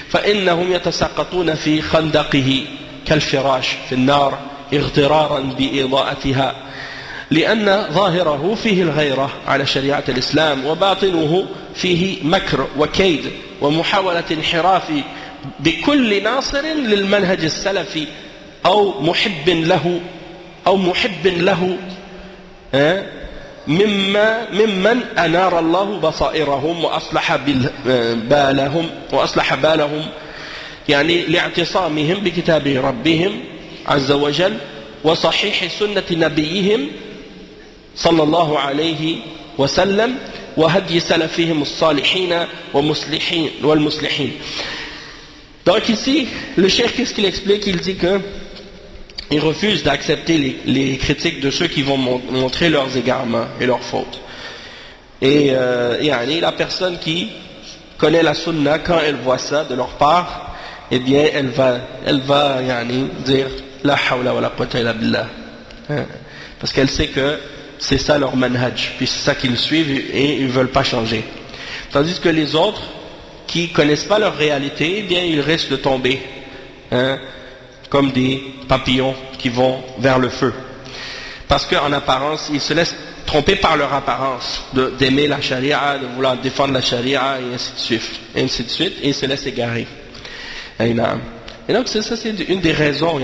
فإنهم يتساقطون في خندقه كالفراش في النار اغترارا بإضاءتها لأن ظاهره فيه الغيرة على شريعة الإسلام وباطنه فيه مكر وكيد ومحاولة انحراف بكل ناصر للمنهج السلفي أو محب له ممن أنار الله بصائرهم وأصلح بالهم يعني لاعتصامهم بكتاب ربهم عز وجل وصحيح سنة نبيهم صلى الله عليه وسلم وهدي سلفهم الصالحين والمصلحين. Donc ici, le cheikh, qu'est-ce qu'il explique? Il dit que il refuse d'accepter les critiques de ceux qui vont montrer leurs égarements et leurs fautes. Et la personne qui connaît la sunna, quand elle voit ça de leur part, eh bien elle va dire la hawla wa la quwwata illa billah, parce qu'elle sait que c'est ça leur manhaj, puis c'est ça qu'ils suivent et ils ne veulent pas changer. Tandis que les autres qui ne connaissent pas leur réalité, eh bien ils risquent de tomber comme des papillons qui vont vers le feu. Parce qu'en apparence, ils se laissent tromper par leur apparence, d'aimer la charia, de vouloir défendre la charia, et ainsi de suite, et ils se laissent égarer. Et donc ça c'est une des raisons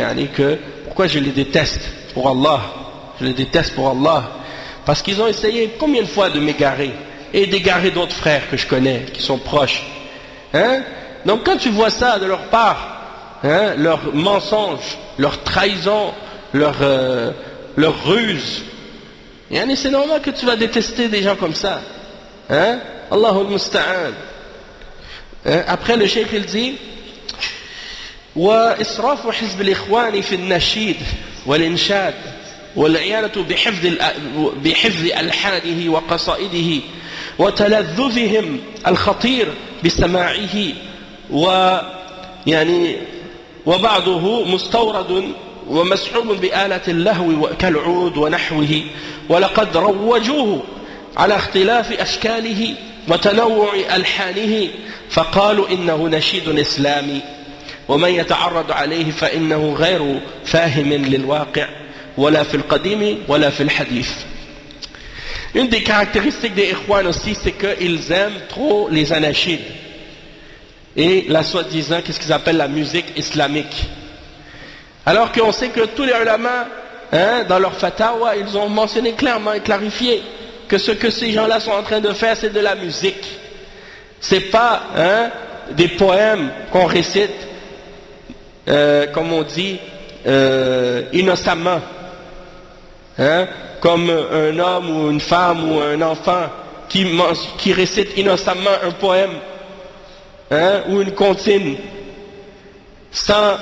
pourquoi je les déteste pour Allah. Je les déteste pour Allah. Parce qu'ils ont essayé combien de fois de m'égarer, et d'égarer d'autres frères que je connais, qui sont proches. Donc quand tu vois ça de leur part, leurs mensonges, leur trahison, leur ruse, c'est normal que tu vas détester des gens comme ça. Allahul musta'an. Après le cheikh il dit وإسراف حزب الإخوان في النشيد والإنشاد والعيانة بحفظ ألحانه وقصائده وتلذذهم الخطير بسماعه وبعضه مستورد ومسحوب بآلة اللهو كالعود ونحوه ولقد روجوه على اختلاف أشكاله وتنوع ألحانه فقالوا إنه نشيد إسلامي ومن يتعرض عليه فإنه غير فاهم للواقع ولا في القديم ولا في الحديث. Une des caractéristiques des Ikhwan aussi, c'est qu'ils aiment trop les anachids et la soi-disant, qu'est-ce qu'ils appellent la musique islamique. Alors qu'on sait que tous les ulama, dans leur fatawa, ils ont mentionné clairement et clarifié que ce que ces gens-là sont en train de faire, c'est de la musique. C'est pas des poèmes qu'on récite, comme on dit, innocemment. Comme un homme ou une femme ou un enfant qui récite innocemment un poème ou une comptine sans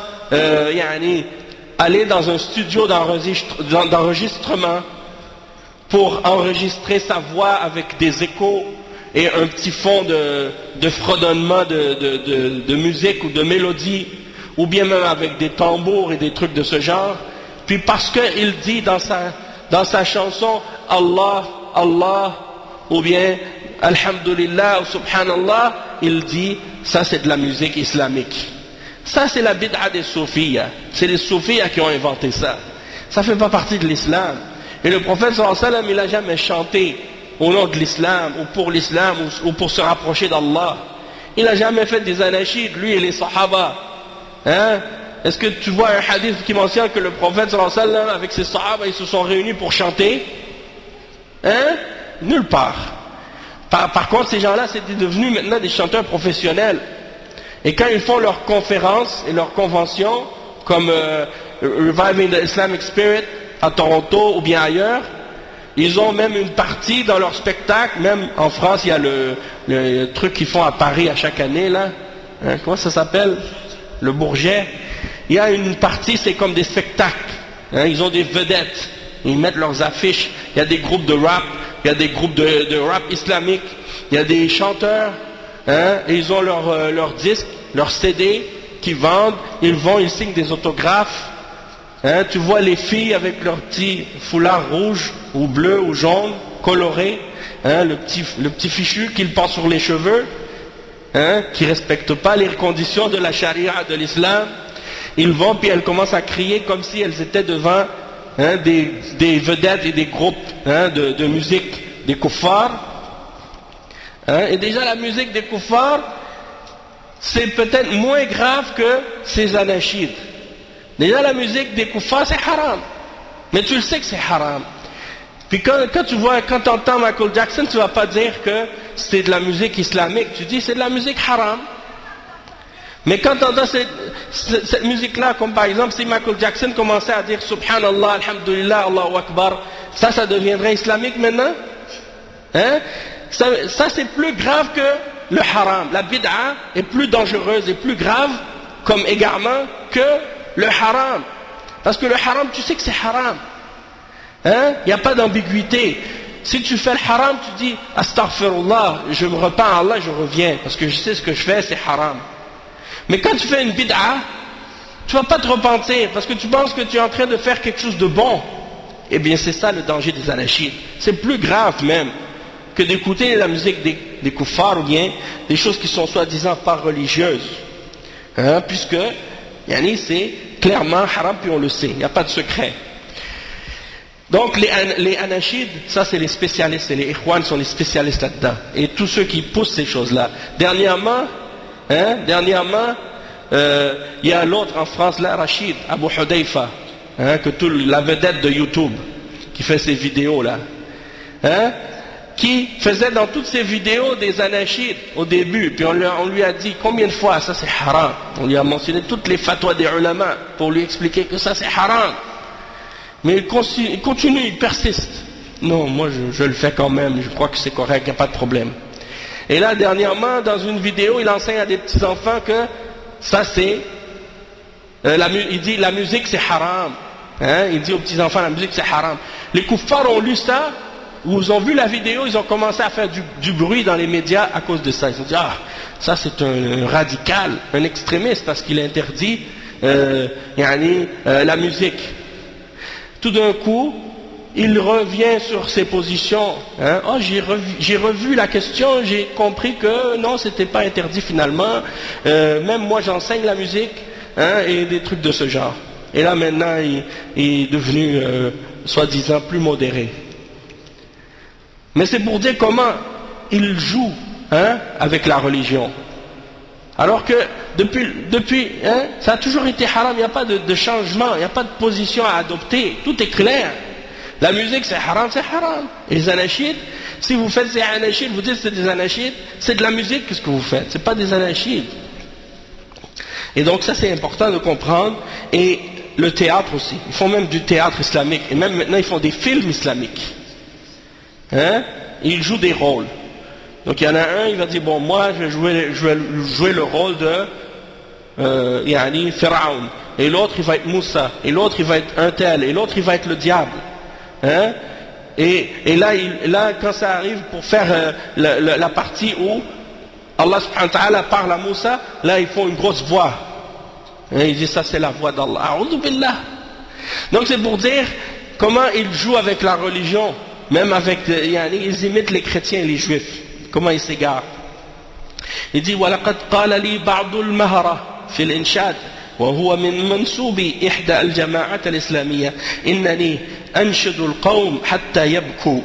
aller dans un studio d'enregistrement pour enregistrer sa voix avec des échos et un petit fond de fredonnement de musique ou de mélodie, ou bien même avec des tambours et des trucs de ce genre. Puis parce qu'il dit dans sa chanson Allah, Allah, ou bien Alhamdulillah ou Subhanallah, il dit ça c'est de la musique islamique. Ça c'est la bid'a des soufiyas. C'est les soufiyas qui ont inventé ça. Ça ne fait pas partie de l'islam. Et le prophète sallallahu alayhi wa sallam, il n'a jamais chanté au nom de l'islam ou pour l'islam ou pour se rapprocher d'Allah. Il n'a jamais fait des anachids, lui et les sahaba. Est-ce que tu vois un hadith qui mentionne que le prophète sallallahu alayhi wa sallam avec ses sahaba ils se sont réunis pour chanter? Nulle part. Par contre ces gens-là c'était devenus maintenant des chanteurs professionnels. Et quand ils font leurs conférences et leurs conventions comme Reviving the Islamic Spirit à Toronto ou bien ailleurs, ils ont même une partie dans leur spectacle. Même en France il y a le truc qu'ils font à Paris à chaque année là, comment ça s'appelle, le Bourget. Il y a une partie, c'est comme des spectacles. Ils ont des vedettes. Ils mettent leurs affiches. Il y a des groupes de rap. Il y a des groupes de rap islamique. Il y a des chanteurs. Et ils ont leurs disques, leurs CD qu'ils vendent. Ils signent des autographes. Tu vois les filles avec leurs petits foulards rouges ou bleus ou jaunes, colorés. Le petit fichu qu'ils portent sur les cheveux. Qui ne respectent pas les conditions de la charia de l'islam. Ils vont puis elles commencent à crier comme si elles étaient devant des vedettes et des groupes de musique des kuffars. Et déjà la musique des kuffars, c'est peut-être moins grave que ces anachids. Déjà la musique des kuffars c'est haram. Mais tu le sais que c'est haram. Puis quand tu entends Michael Jackson, tu vas pas dire que c'est de la musique islamique, tu dis c'est de la musique haram. Mais quand tu entends cette musique-là, comme par exemple si Michael Jackson commençait à dire Subhanallah, Alhamdulillah, Allahu Akbar, ça deviendrait islamique maintenant? Hein? Ça c'est plus grave que le haram. La bid'a est plus dangereuse et plus grave comme égarement que le haram. Parce que le haram, tu sais que c'est haram. Hein? Il n'y a pas d'ambiguïté. Si tu fais le haram, tu dis Astaghfirullah, je me repens à Allah, je reviens. Parce que je sais ce que je fais, c'est haram. Mais quand tu fais une bid'a, tu ne vas pas te repentir parce que tu penses que tu es en train de faire quelque chose de bon. Eh bien, c'est ça le danger des anachides. C'est plus grave même que d'écouter la musique des kuffars ou bien des choses qui sont soi-disant pas religieuses. Hein, puisque, c'est clairement haram, puis on le sait, il n'y a pas de secret. Donc, les anachides, ça c'est les spécialistes, et les ikhwan sont les spécialistes là-dedans. Et tous ceux qui poussent ces choses-là. Dernièrement, il y a l'autre en France, là, Rachid, Abu Hudayfa, la vedette de YouTube, qui fait ces vidéos-là, qui faisait dans toutes ses vidéos des anachides au début, puis on lui a dit combien de fois ça c'est haram. On lui a mentionné toutes les fatwas des ulama pour lui expliquer que ça c'est haram. Mais il continue, il persiste. Non, moi je le fais quand même, je crois que c'est correct, il n'y a pas de problème. Et là, dernièrement, dans une vidéo, il enseigne à des petits-enfants que ça c'est... il dit la musique c'est haram. Il dit aux petits-enfants la musique c'est haram. Les kuffars ont lu ça, ou ils ont vu la vidéo, ils ont commencé à faire du bruit dans les médias à cause de ça. Ils ont dit, ça c'est un radical, un extrémiste, parce qu'il interdit la musique. Tout d'un coup, il revient sur ses positions. J'ai revu la question, j'ai compris que non, c'était pas interdit finalement. Même moi, j'enseigne la musique et des trucs de ce genre. Et là, maintenant, il est devenu, soi-disant, plus modéré. Mais c'est pour dire comment il joue avec la religion. Alors que depuis ça a toujours été haram, il n'y a pas de changement, il n'y a pas de position à adopter. Tout est clair. La musique c'est haram, c'est haram. Et les anachides, si vous faites ces anachides, vous dites c'est des anachides, c'est de la musique, qu'est-ce que vous faites? C'est pas des anachides. Et donc ça c'est important de comprendre. Et le théâtre aussi. Ils font même du théâtre islamique. Et même maintenant ils font des films islamiques. Ils jouent des rôles. Donc il y en a un, il va dire, bon moi je vais jouer le rôle de Pharaon. Et l'autre il va être Moussa. Et l'autre il va être un tel. Et l'autre il va être le diable. Et là, quand ça arrive pour faire la partie où Allah subhanahu wa ta'ala parle à Moussa, là ils font une grosse voix. Il dit ça c'est la voix d'Allah. A'udhu billah. Donc c'est pour dire comment ils jouent avec la religion, même avec, ils imitent les chrétiens et les juifs. Comment ils s'égarent. Il dit وَلَقَدْ قَالَ لِي بَعْضُ الْمَهَرَةِ فِي الْإِنْشَادِ وهو من منسوب إحدى الجماعات الإسلامية إنني أنشد القوم حتى يبكوا.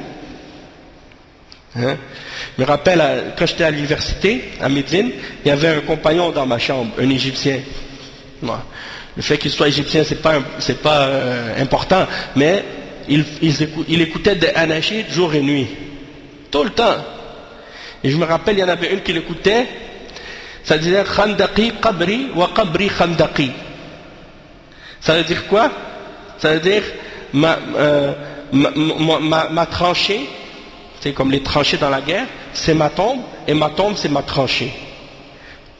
Je me rappelle quand j'étais à l'université à Médine, il y avait un compagnon dans ma chambre, un Égyptien. Le fait qu'il soit égyptien c'est pas important, mais il écoutait des anachides jour et nuit, tout le temps. Et je me rappelle, il y en avait une qui l'écoutait. Ça disait Khandaqi qabri wa qabri khandaqi. Ça veut dire quoi? Ça veut dire ma tranchée, c'est comme les tranchées dans la guerre, c'est ma tombe, et ma tombe c'est ma tranchée.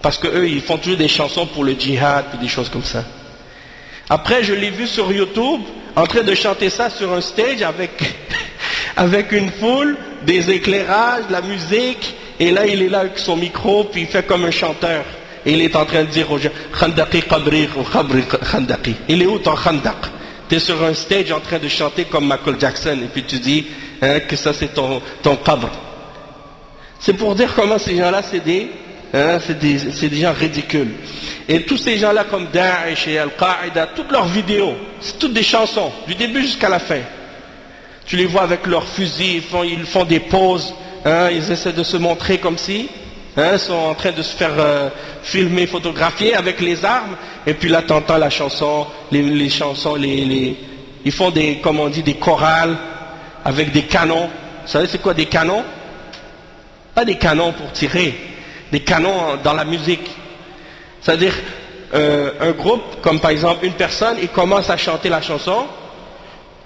Parce que eux ils font toujours des chansons pour le djihad et des choses comme ça. Après je l'ai vu sur YouTube en train de chanter ça sur un stage avec une foule, des éclairages, de la musique. Et là, il est là avec son micro, puis il fait comme un chanteur. Et il est en train de dire aux gens, Khandaqi qabri ou qabri khandaqi. Il est où ton khandaq? Tu es sur un stage en train de chanter comme Michael Jackson, et puis tu dis que ça c'est ton qabr. C'est pour dire comment ces gens-là, c'est des gens ridicules. Et tous ces gens-là comme Daesh et Al-Qaïda, toutes leurs vidéos, c'est toutes des chansons, du début jusqu'à la fin. Tu les vois avec leurs fusils, ils font des pauses. Ils essaient de se montrer comme si sont en train de se faire filmer, photographier avec les armes, et puis là t'entends la chanson, les chansons, ils font des, comme on dit, des chorales, avec des canons. Vous savez c'est quoi des canons? Pas des canons pour tirer, des canons dans la musique. C'est-à-dire un groupe, comme par exemple une personne, il commence à chanter la chanson,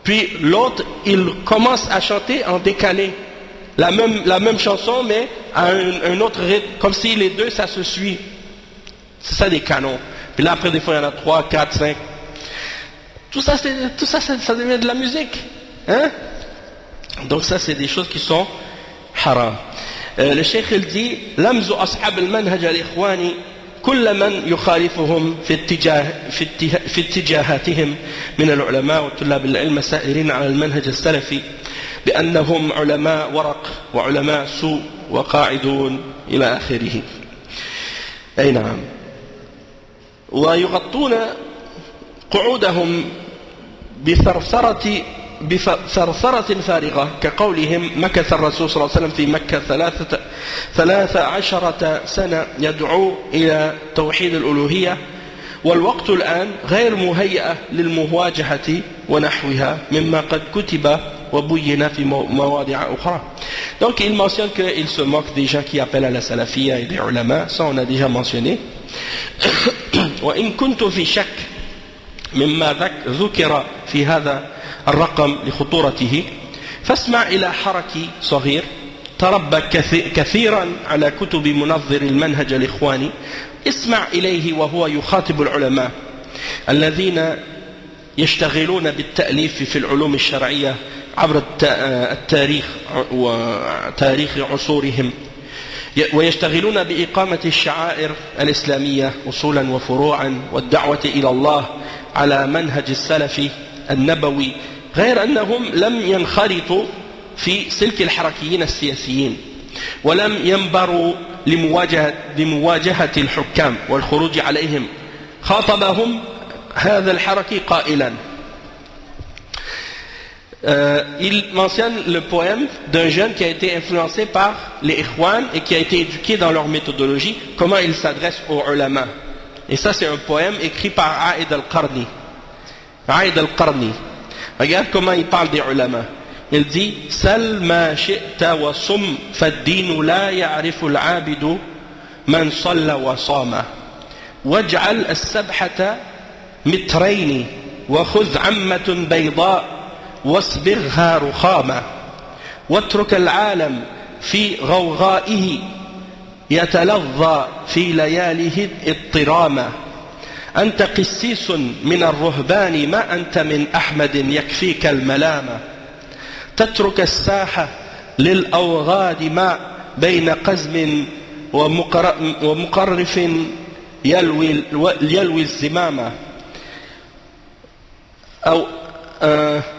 puis l'autre, il commence à chanter en décalé. La même chanson, mais à un autre rythme, comme si les deux, ça se suit. C'est ça des canons. Puis là, après, des fois, il y en a 3, 4, 5. Tout ça, ça devient de la musique. Hein? Donc ça, c'est des choses qui sont haram. Le cheikh, il dit, « Lamzu ashab al-manhaj al-ikhwani كل من يخالفهم في اتجاهاتهم من العلماء وطلاب العلم السائرين على المنهج السلفي بأنهم علماء ورق وعلماء سوء وقاعدون إلى آخره. أي نعم. ويغطون قعودهم بثرثرة فارغة كقولهم مكث الرسول صلى الله عليه وسلم في مكة 13 سنة يدعو إلى توحيد الألوهية والوقت الآن غير مهيئ للمواجهة ونحوها مما قد كتب وبين في مواضع أخرى. Donc il mentionne qu'il se moque des gens qui appellent à la salafia et des ulama, ça on a déjà mentionné. وإن كنت في شك مما ذكر في هذا الرقم لخطورته فاسمع إلى حركي صغير تربى كثيرا على كتب منظر المنهج الإخواني. اسمع إليه وهو يخاطب العلماء الذين يشتغلون بالتأليف في العلوم الشرعية عبر التاريخ وتاريخ عصورهم ويشتغلون بإقامة الشعائر الإسلامية أصولا وفروعا والدعوة إلى الله على منهج السلف النبوي غير أنهم لم ينخرطوا في سلك الحركيين السياسيين ولم ينبروا لمواجهة الحكام والخروج عليهم. خاطبهم هذا الحركي قائلا il mentionne le poème d'un jeune qui a été influencé par les Ikhwan et qui a été éduqué dans leur méthodologie, comment il s'adresse aux ulama. Et ça c'est un poème écrit par Aïd al-Qarni. Aïd al-Qarni. Regarde comment il parle des ulama. Il dit Sal ma shi'ta wa sum fad-din la ya'rifu al-'abidu man salla wa sama waj'al as-sabhata mitrayn wa khudh 'ammatun bayda واصبغها رخامة واترك العالم في غوغائه يتلظى في لياله اضطراما أنت قسيس من الرهبان ما أنت من أحمد يكفيك الملامة تترك الساحة للأوغاد ما بين قزم ومقرف يلوي الزمامة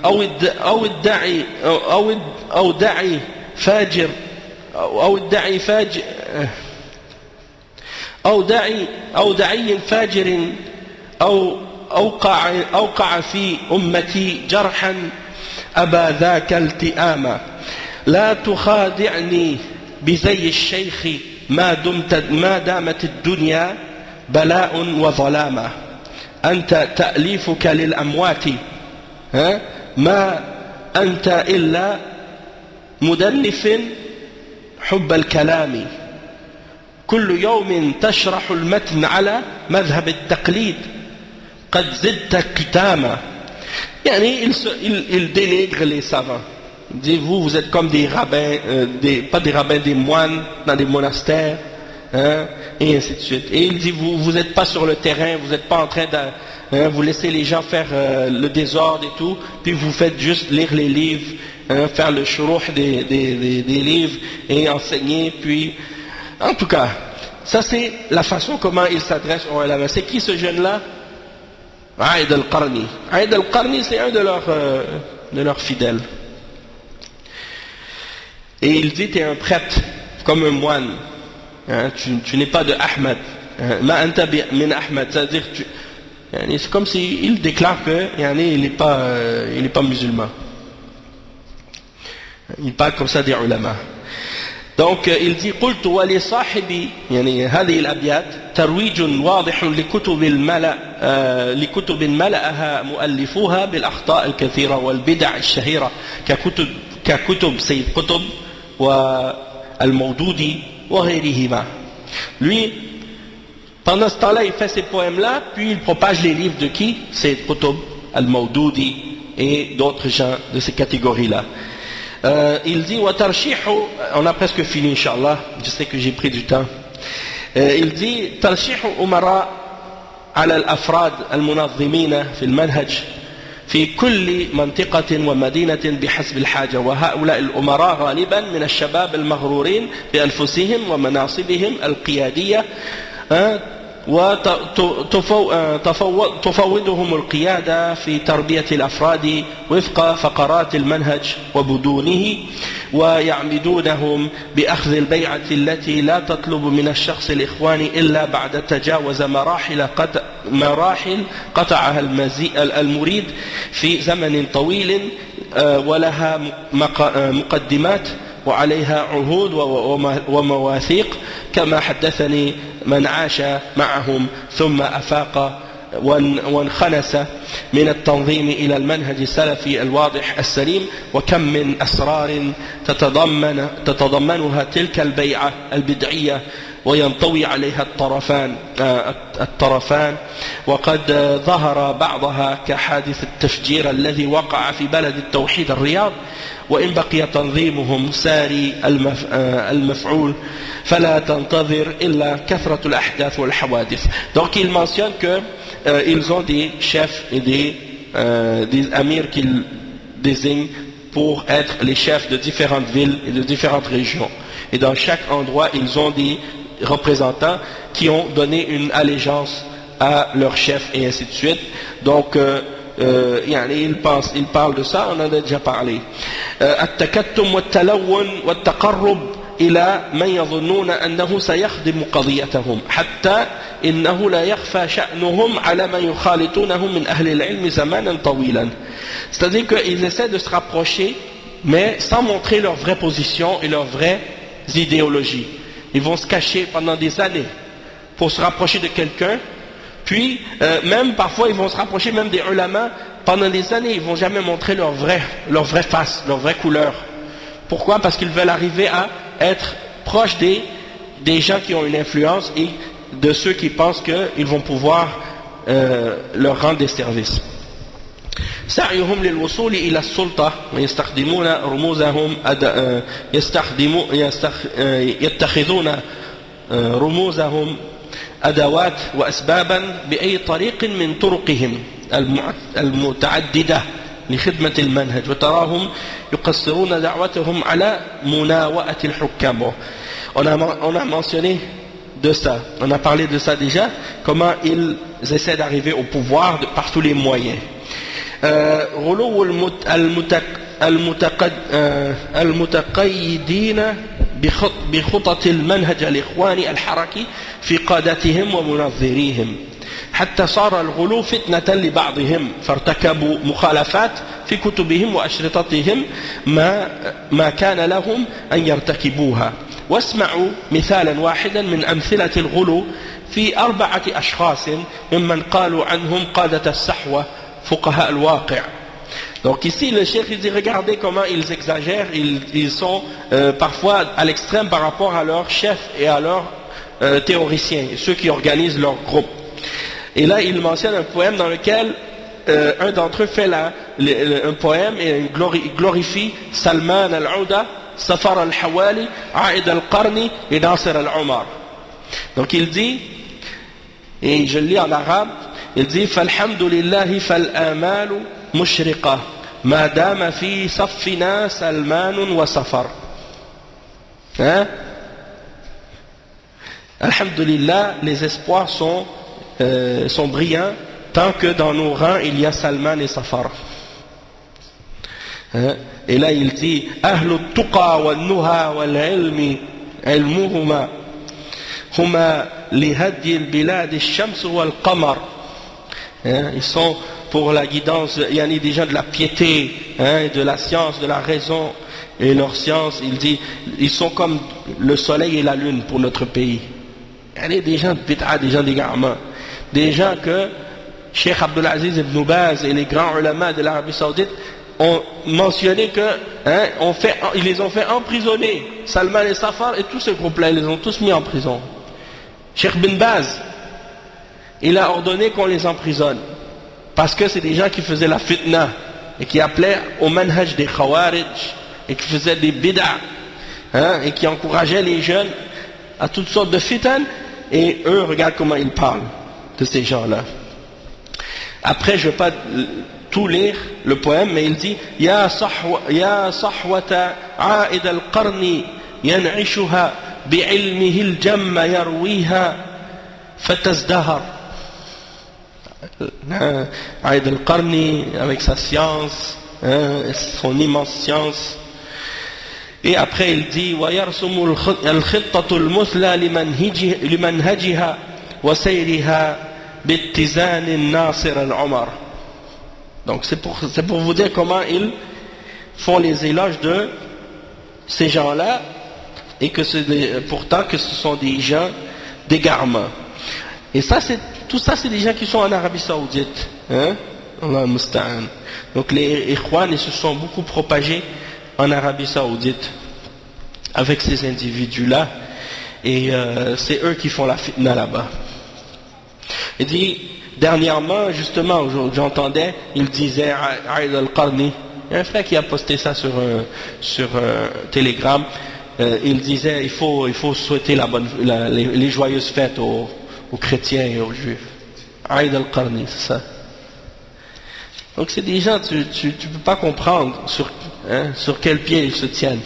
أو دعي فاجر أو أوقع في أمتي جرحا أبا ذاك التئاما لا تخادعني بزي الشيخ ما دامت الدنيا بلاء وظلاما أنت تأليفك للأموات ما أنت إلا مدنف حب الكلام كل يوم تشرح المتن على مذهب التقليد قد زدت كتاما. يعني il dénigre les savants. Il dit vous êtes comme des rabbins, pas des rabbins, des moines dans des monastères, et ainsi de suite. Et il dit vous n'êtes pas sur le terrain, vous n'êtes pas en train de vous laissez les gens faire le désordre et tout, puis vous faites juste lire les livres, faire le shuruh des livres et enseigner, puis en tout cas ça c'est la façon comment il s'adresse aux ulama. C'est qui ce jeune là? Aïd al-Qarni. Aïd al-Qarni c'est un de leurs fidèles et il dit tu es un prêtre comme un moine, tu n'es pas de Ahmed, ma anta min Ahmed, c'est-à-dire c'est comme s'il déclare que il n'est pas musulman. Il parle comme ça des ulama. Donc il dit قلت ولصاحبي يعني هذه الأبيات ترويج واضح لكتب ملأها مؤلفوها بالأخطاء الكثيرة والبدع الشهيرة ككتب ككتب سيد قطب والمودودي وغيرهما. Lui, pendant ce temps-là, il fait ces poèmes-là, puis il propage les livres de qui? Sayyid Qutb, Al-Mawdoudi et d'autres gens de ces catégories-là. Il dit, on a presque fini, Inch'Allah, je sais que j'ai pris du temps. Il dit, ترشيح أمراء على الأفراد المنظمين في المنهج في كل منطقة ومدينة بحسب الحاجة، وهؤلاء الأمراء غالبا من الشباب المغرورين بأنفسهم ومناصبهم القيادية، وتفوضهم القيادة في تربية الأفراد وفق فقرات المنهج وبدونه، ويعمدونهم بأخذ البيعة التي لا تطلب من الشخص الإخواني إلا بعد تجاوز مراحل قطعها المريد في زمن طويل، ولها مقدمات وعليها عهود ومواثيق، كما حدثني من عاش معهم ثم أفاق وانخنس من التنظيم إلى المنهج السلفي الواضح السليم، وكم من أسرار تتضمنها تلك البيعة البدعية وينطوي عليها الطرفان، وقد ظهر بعضها كحادث التفجير الذي وقع في بلد التوحيد الرياض، وإن بقي تنظيمهم ساري المفعول فلا تنتظر إلا كثرة الأحداث والحوادث. Donc il mentionne que ils ont des chefs et des amirs qu'ils désignent pour être les chefs de différentes villes et de différentes régions. Et dans chaque endroit, ils ont des représentants qui ont donné une allégeance à leur chef et ainsi de suite. Donc il parle de ça, on en a déjà parlé. التكتم والتلون والتقرب إلى من يظنون أنه سيخدم قضيتهم حتى إنه لا يخفى شأنهم على من يخالطونهم من أهل العلم زمانا طويلا. C'est-à-dire qu'ils essaient de se rapprocher mais sans montrer leur vraie position et leurs vraies idéologies. Ils vont se cacher pendant des années pour se rapprocher de quelqu'un, puis même parfois ils vont se rapprocher même des ulama pendant des années, ils ne vont jamais montrer leur vraie face, leur vraie couleur. Pourquoi? Parce qu'ils veulent arriver à être proches des gens qui ont une influence et de ceux qui pensent qu'ils vont pouvoir leur rendre des services. سعيهم للوصول إلى السلطة ويستخدمون رموزهم يتخذون رموزهم أدوات وأسبابا بأي طريق من طرقهم المتعددة لخدمة المنهج، وتراهم يقصرون دعوتهم على مناوئة الحكام. On a mentionné de ça, on a parlé de ça déjà, comment ils essaient d'arriver au pouvoir par tous les moyens. غلو المتقيدين بخطط المنهج الإخواني الحركي في قادتهم ومنظريهم، حتى صار الغلو فتنة لبعضهم فارتكبوا مخالفات في كتبهم وأشرطتهم ما كان لهم أن يرتكبوها. واسمعوا مثالا واحدا من أمثلة الغلو في 4 أشخاص ممن قالوا عنهم قادة السحوة فقهاء الواقع. Donc ici le cheikh il dit regardez comment ils exagèrent, ils sont parfois à l'extrême par rapport à leurs chefs et à leurs théoriciens, ceux qui organisent leur groupe. Et là il mentionne un poème dans lequel un d'entre eux fait un poème et il glorifie Salman al-Ouda, Safar al-Hawali, Aïd al-Qarni et Nasser al-Omar. Donc il dit, et je le lis en arabe, il dit فالحمد لله فالآمال مشرقة ما دام في صفنا سلمان وسفر. Alhamdulillah, les espoirs sont brillants tant que dans nos rangs il y a Salman et Safar. Et là il dit أهل التقى والنهى والعلم علمهما هما لهدي البلاد الشمس والقمر. Ils sont pour la guidance, il y a des gens de la piété, de la science, de la raison, et leur science, il dit, ils sont comme le soleil et la lune pour notre pays. Il y a des gens de bid'a, des gens d'égarement, des gens que Cheikh Abdul Aziz ibn Baz et les grands ulama de l'Arabie Saoudite ont mentionné que ils les ont fait emprisonner, Salman et Safar et tous ces groupes-là, ils les ont tous mis en prison. Cheikh bin Baz, il a ordonné qu'on les emprisonne parce que c'est des gens qui faisaient la fitna et qui appelaient au manhaj des khawarij et qui faisaient des bid'a, et qui encourageaient les jeunes à toutes sortes de fitan, et eux, regarde comment ils parlent de ces gens-là. Après, je ne vais pas tout lire le poème, mais il dit Ya sahwata a'id al-qarni yan'ishuha bi'ilmihi al-jamma yarwiha fatazdahar. A'id al-qarni avec sa science, son immense science. Et après il dit Wa yarsumu al-khittatu al-muthla limanhajiha wa sayriha bi'tizan al-nasir al-umar. Donc c'est pour vous dire comment ils font les éloges de ces gens-là et que pourtant que ce sont des gens d'égarement. Et ça, tout ça, c'est des gens qui sont en Arabie Saoudite. Allah musta'an. Donc les Ikhwan, ils se sont beaucoup propagés en Arabie Saoudite avec ces individus-là. Et c'est eux qui font la fitna là-bas. Il dit, dernièrement, justement, j'entendais, il disait, Aïd al-Qarni, il y a un frère qui a posté ça sur Telegram, il disait, il faut souhaiter les joyeuses fêtes aux chrétiens et aux juifs. Aïd al-Qarni, c'est ça. Donc c'est des gens, tu ne peux pas comprendre sur quel pied ils se tiennent.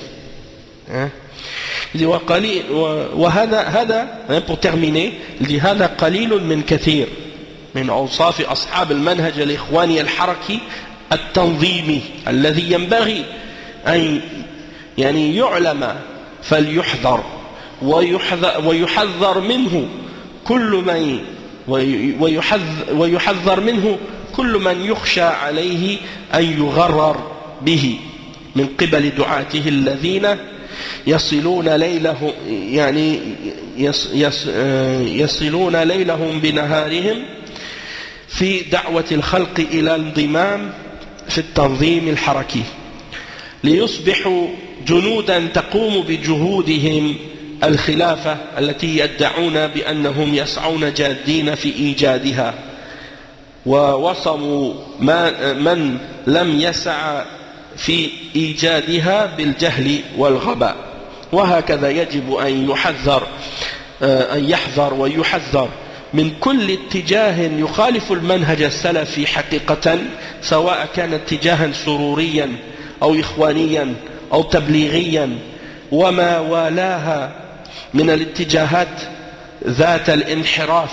Il dit, pour terminer, il dit, هذا قليل من كثير من أوصاف أصحاب المنهج الإخواني الحركي التنظيمي الذي ينبغي أن يعلم فليحذر ويحذر منه كل من يخشى عليه أن يغرر به من قبل دعاته الذين يصلون ليلهم بنهارهم في دعوة الخلق إلى الانضمام في التنظيم الحركي ليصبحوا جنودا تقوم بجهودهم الخلافة التي يدعون بأنهم يسعون جادين في إيجادها ووصموا من لم يسع في إيجادها بالجهل والغباء وهكذا يجب أن يحذر ويحذر من كل اتجاه يخالف المنهج السلفي حقيقة سواء كان اتجاها سروريا أو إخوانيا أو تبليغيا وما والاها من الاتجاهات ذات الانحراف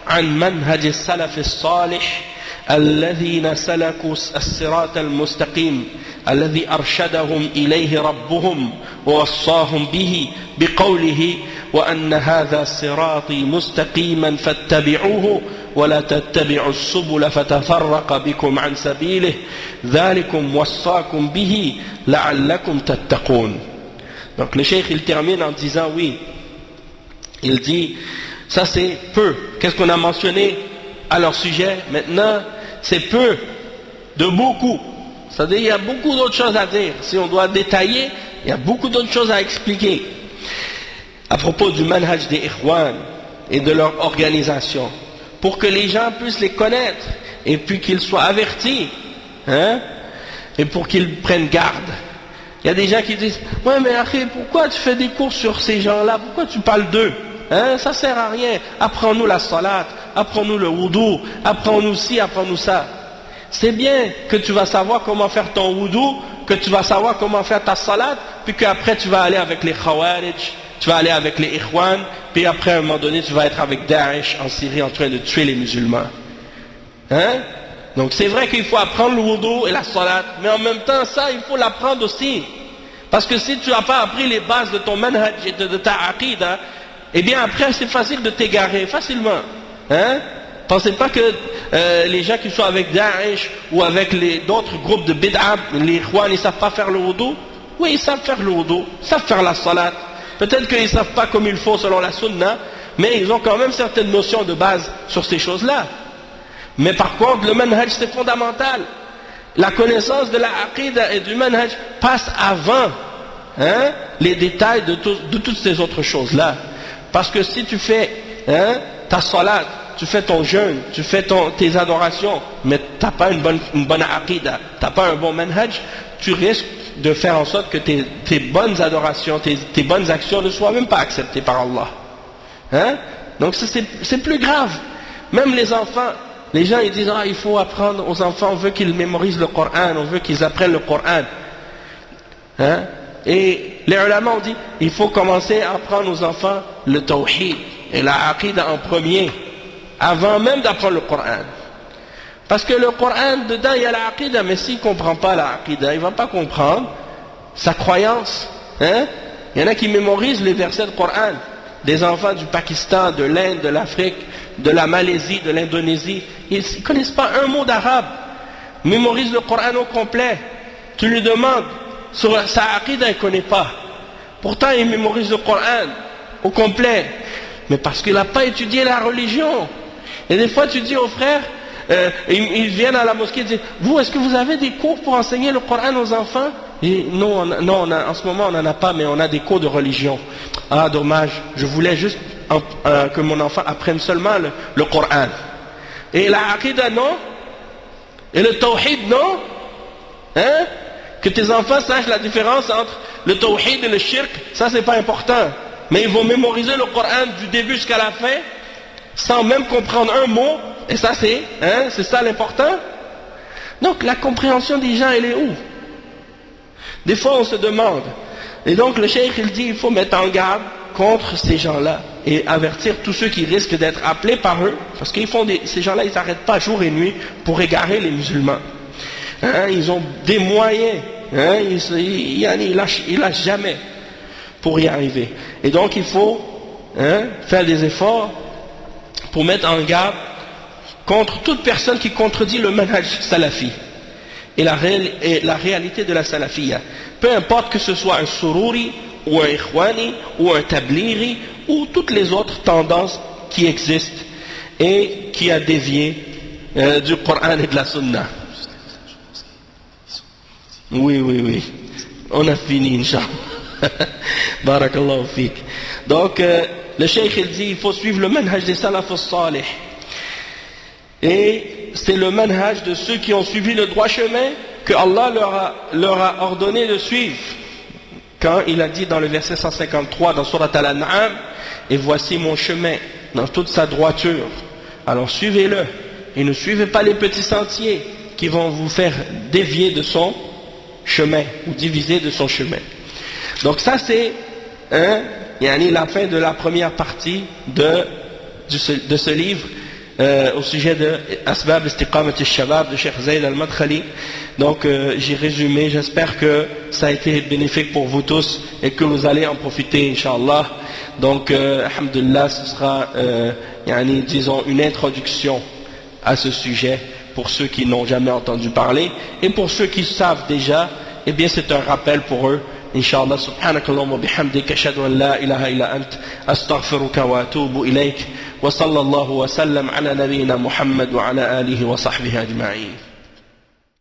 عن منهج السلف الصالح الذين سلكوا الصراط المستقيم الذي أرشدهم إليه ربهم ووصاهم به بقوله وأن هذا صراطي مستقيما فاتبعوه ولا تتبعوا السبل فتفرق بكم عن سبيله ذلكم وصاكم به لعلكم تتقون. Donc le cheikh il termine en disant oui, il dit ça c'est peu, qu'est-ce qu'on a mentionné à leur sujet, maintenant c'est peu de beaucoup, c'est-à-dire il y a beaucoup d'autres choses à dire, si on doit détailler il y a beaucoup d'autres choses à expliquer à propos du manhaj des Ikhwan et de leur organisation, pour que les gens puissent les connaître et puis qu'ils soient avertis, et pour qu'ils prennent garde. Il y a des gens qui disent ouais mais Akhi, pourquoi tu fais des cours sur ces gens-là, pourquoi tu parles d'eux, ça sert à rien, apprends-nous la salat, apprends-nous le wudu, apprends-nous ci, apprends-nous ça. C'est bien que tu vas savoir comment faire ton wudu, que tu vas savoir comment faire ta salat, puis qu'après tu vas aller avec les khawarij, tu vas aller avec les Ikhwan, puis après à un moment donné tu vas être avec Daesh en Syrie en train de tuer les musulmans. Donc c'est vrai qu'il faut apprendre le wudu et la salat, mais en même temps ça il faut l'apprendre aussi. Parce que si tu n'as pas appris les bases de ton manhaj et de ta aqida, eh bien après c'est facile de t'égarer facilement. Pensez pas que les gens qui sont avec Daesh ou avec d'autres groupes de bid'a, les Ikhwan, ils ne savent pas faire le wudu. Oui, ils savent faire le wudu, ils savent faire la salat. Peut-être qu'ils ne savent pas comme il faut selon la sunna, mais ils ont quand même certaines notions de base sur ces choses-là. Mais par contre, le manhaj c'est fondamental. la connaissance de la aqidah et du manhaj passe avant les détails de toutes ces autres choses-là. Parce que si tu fais ta salat, tu fais ton jeûne, tu fais tes adorations, mais tu n'as pas une bonne aqidah, tu n'as pas un bon manhaj, tu risques de faire en sorte que tes bonnes adorations, tes bonnes actions ne soient même pas acceptées par Allah. Donc c'est plus grave. Même les enfants, les gens ils disent il faut apprendre aux enfants, on veut qu'ils mémorisent le Coran, on veut qu'ils apprennent le Coran. Et les ulama ont dit il faut commencer à apprendre aux enfants le tawhid et la aqidah en premier, avant même d'apprendre le Coran. Parce que le Coran, dedans il y a la aqidah, mais s'il ne comprend pas la aqidah, il ne va pas comprendre sa croyance. Il y en a qui mémorisent les versets du Coran. Des enfants du Pakistan, de l'Inde, de l'Afrique, de la Malaisie, de l'Indonésie, ils ne connaissent pas un mot d'arabe. Mémorisent le Coran au complet. Tu lui demandes sur sa aqidah, il ne connaît pas. Pourtant, il mémorise le Coran au complet. Mais parce qu'il n'a pas étudié la religion. Et des fois, tu dis aux frères, ils viennent à la mosquée et disent vous, est-ce que vous avez des cours pour enseigner le Coran aux enfants? Et non, en ce moment on n'en a pas, mais on a des cours de religion. Ah dommage, je voulais juste que mon enfant apprenne seulement le Coran. Et la aqidah non? Et le tawhid non? Que tes enfants sachent la différence entre le tawhid et le shirk, ça c'est pas important. Mais ils vont mémoriser le Coran du début jusqu'à la fin sans même comprendre un mot. Et ça c'est ça l'important. Donc la compréhension des gens elle est où? Des fois on se demande. Et donc le cheikh il dit il faut mettre en garde contre ces gens-là et avertir tous ceux qui risquent d'être appelés par eux, parce qu'ils font ces gens-là ils n'arrêtent pas jour et nuit pour égarer les musulmans. Ils ont des moyens, ils lâchent jamais pour y arriver. Et donc il faut faire des efforts pour mettre en garde contre toute personne qui contredit le manhaj salafi et la réalité de la salafiyya. Peu importe que ce soit un sururi ou un ikhwani ou un tabliri ou toutes les autres tendances qui existent et qui a dévié du Coran et de la Sunna. Oui. On a fini, Inch'Allah. Barakallahu fik. Donc, le cheikh il dit il faut suivre le manhaj des salaf as-salih. Et c'est le manhaj de ceux qui ont suivi le droit chemin que Allah leur a ordonné de suivre. Quand il a dit dans le verset 153 dans Surat Al-An'am, et voici mon chemin dans toute sa droiture, alors suivez-le et ne suivez pas les petits sentiers qui vont vous faire dévier de son chemin ou diviser de son chemin. Donc ça c'est la fin de la première partie de ce livre au sujet de Asbab Istiqamat al-Shabab de Cheikh Zayd al-Madkhali. Donc j'ai résumé, j'espère que ça a été bénéfique pour vous tous et que vous allez en profiter Inch'Allah. Donc alhamdulillah, ce sera disons une introduction à ce sujet pour ceux qui n'ont jamais entendu parler, et pour ceux qui savent déjà, eh bien c'est un rappel pour eux. Inch'Allah, subhanakallahumma bihamdika ashhadu an la ilaha illa ant astaghfiruka wa atubu ilayk wa sallallahu wa sallam ala nabiyyina Muhammad wa ala alihi wa sahbihi ajma'in.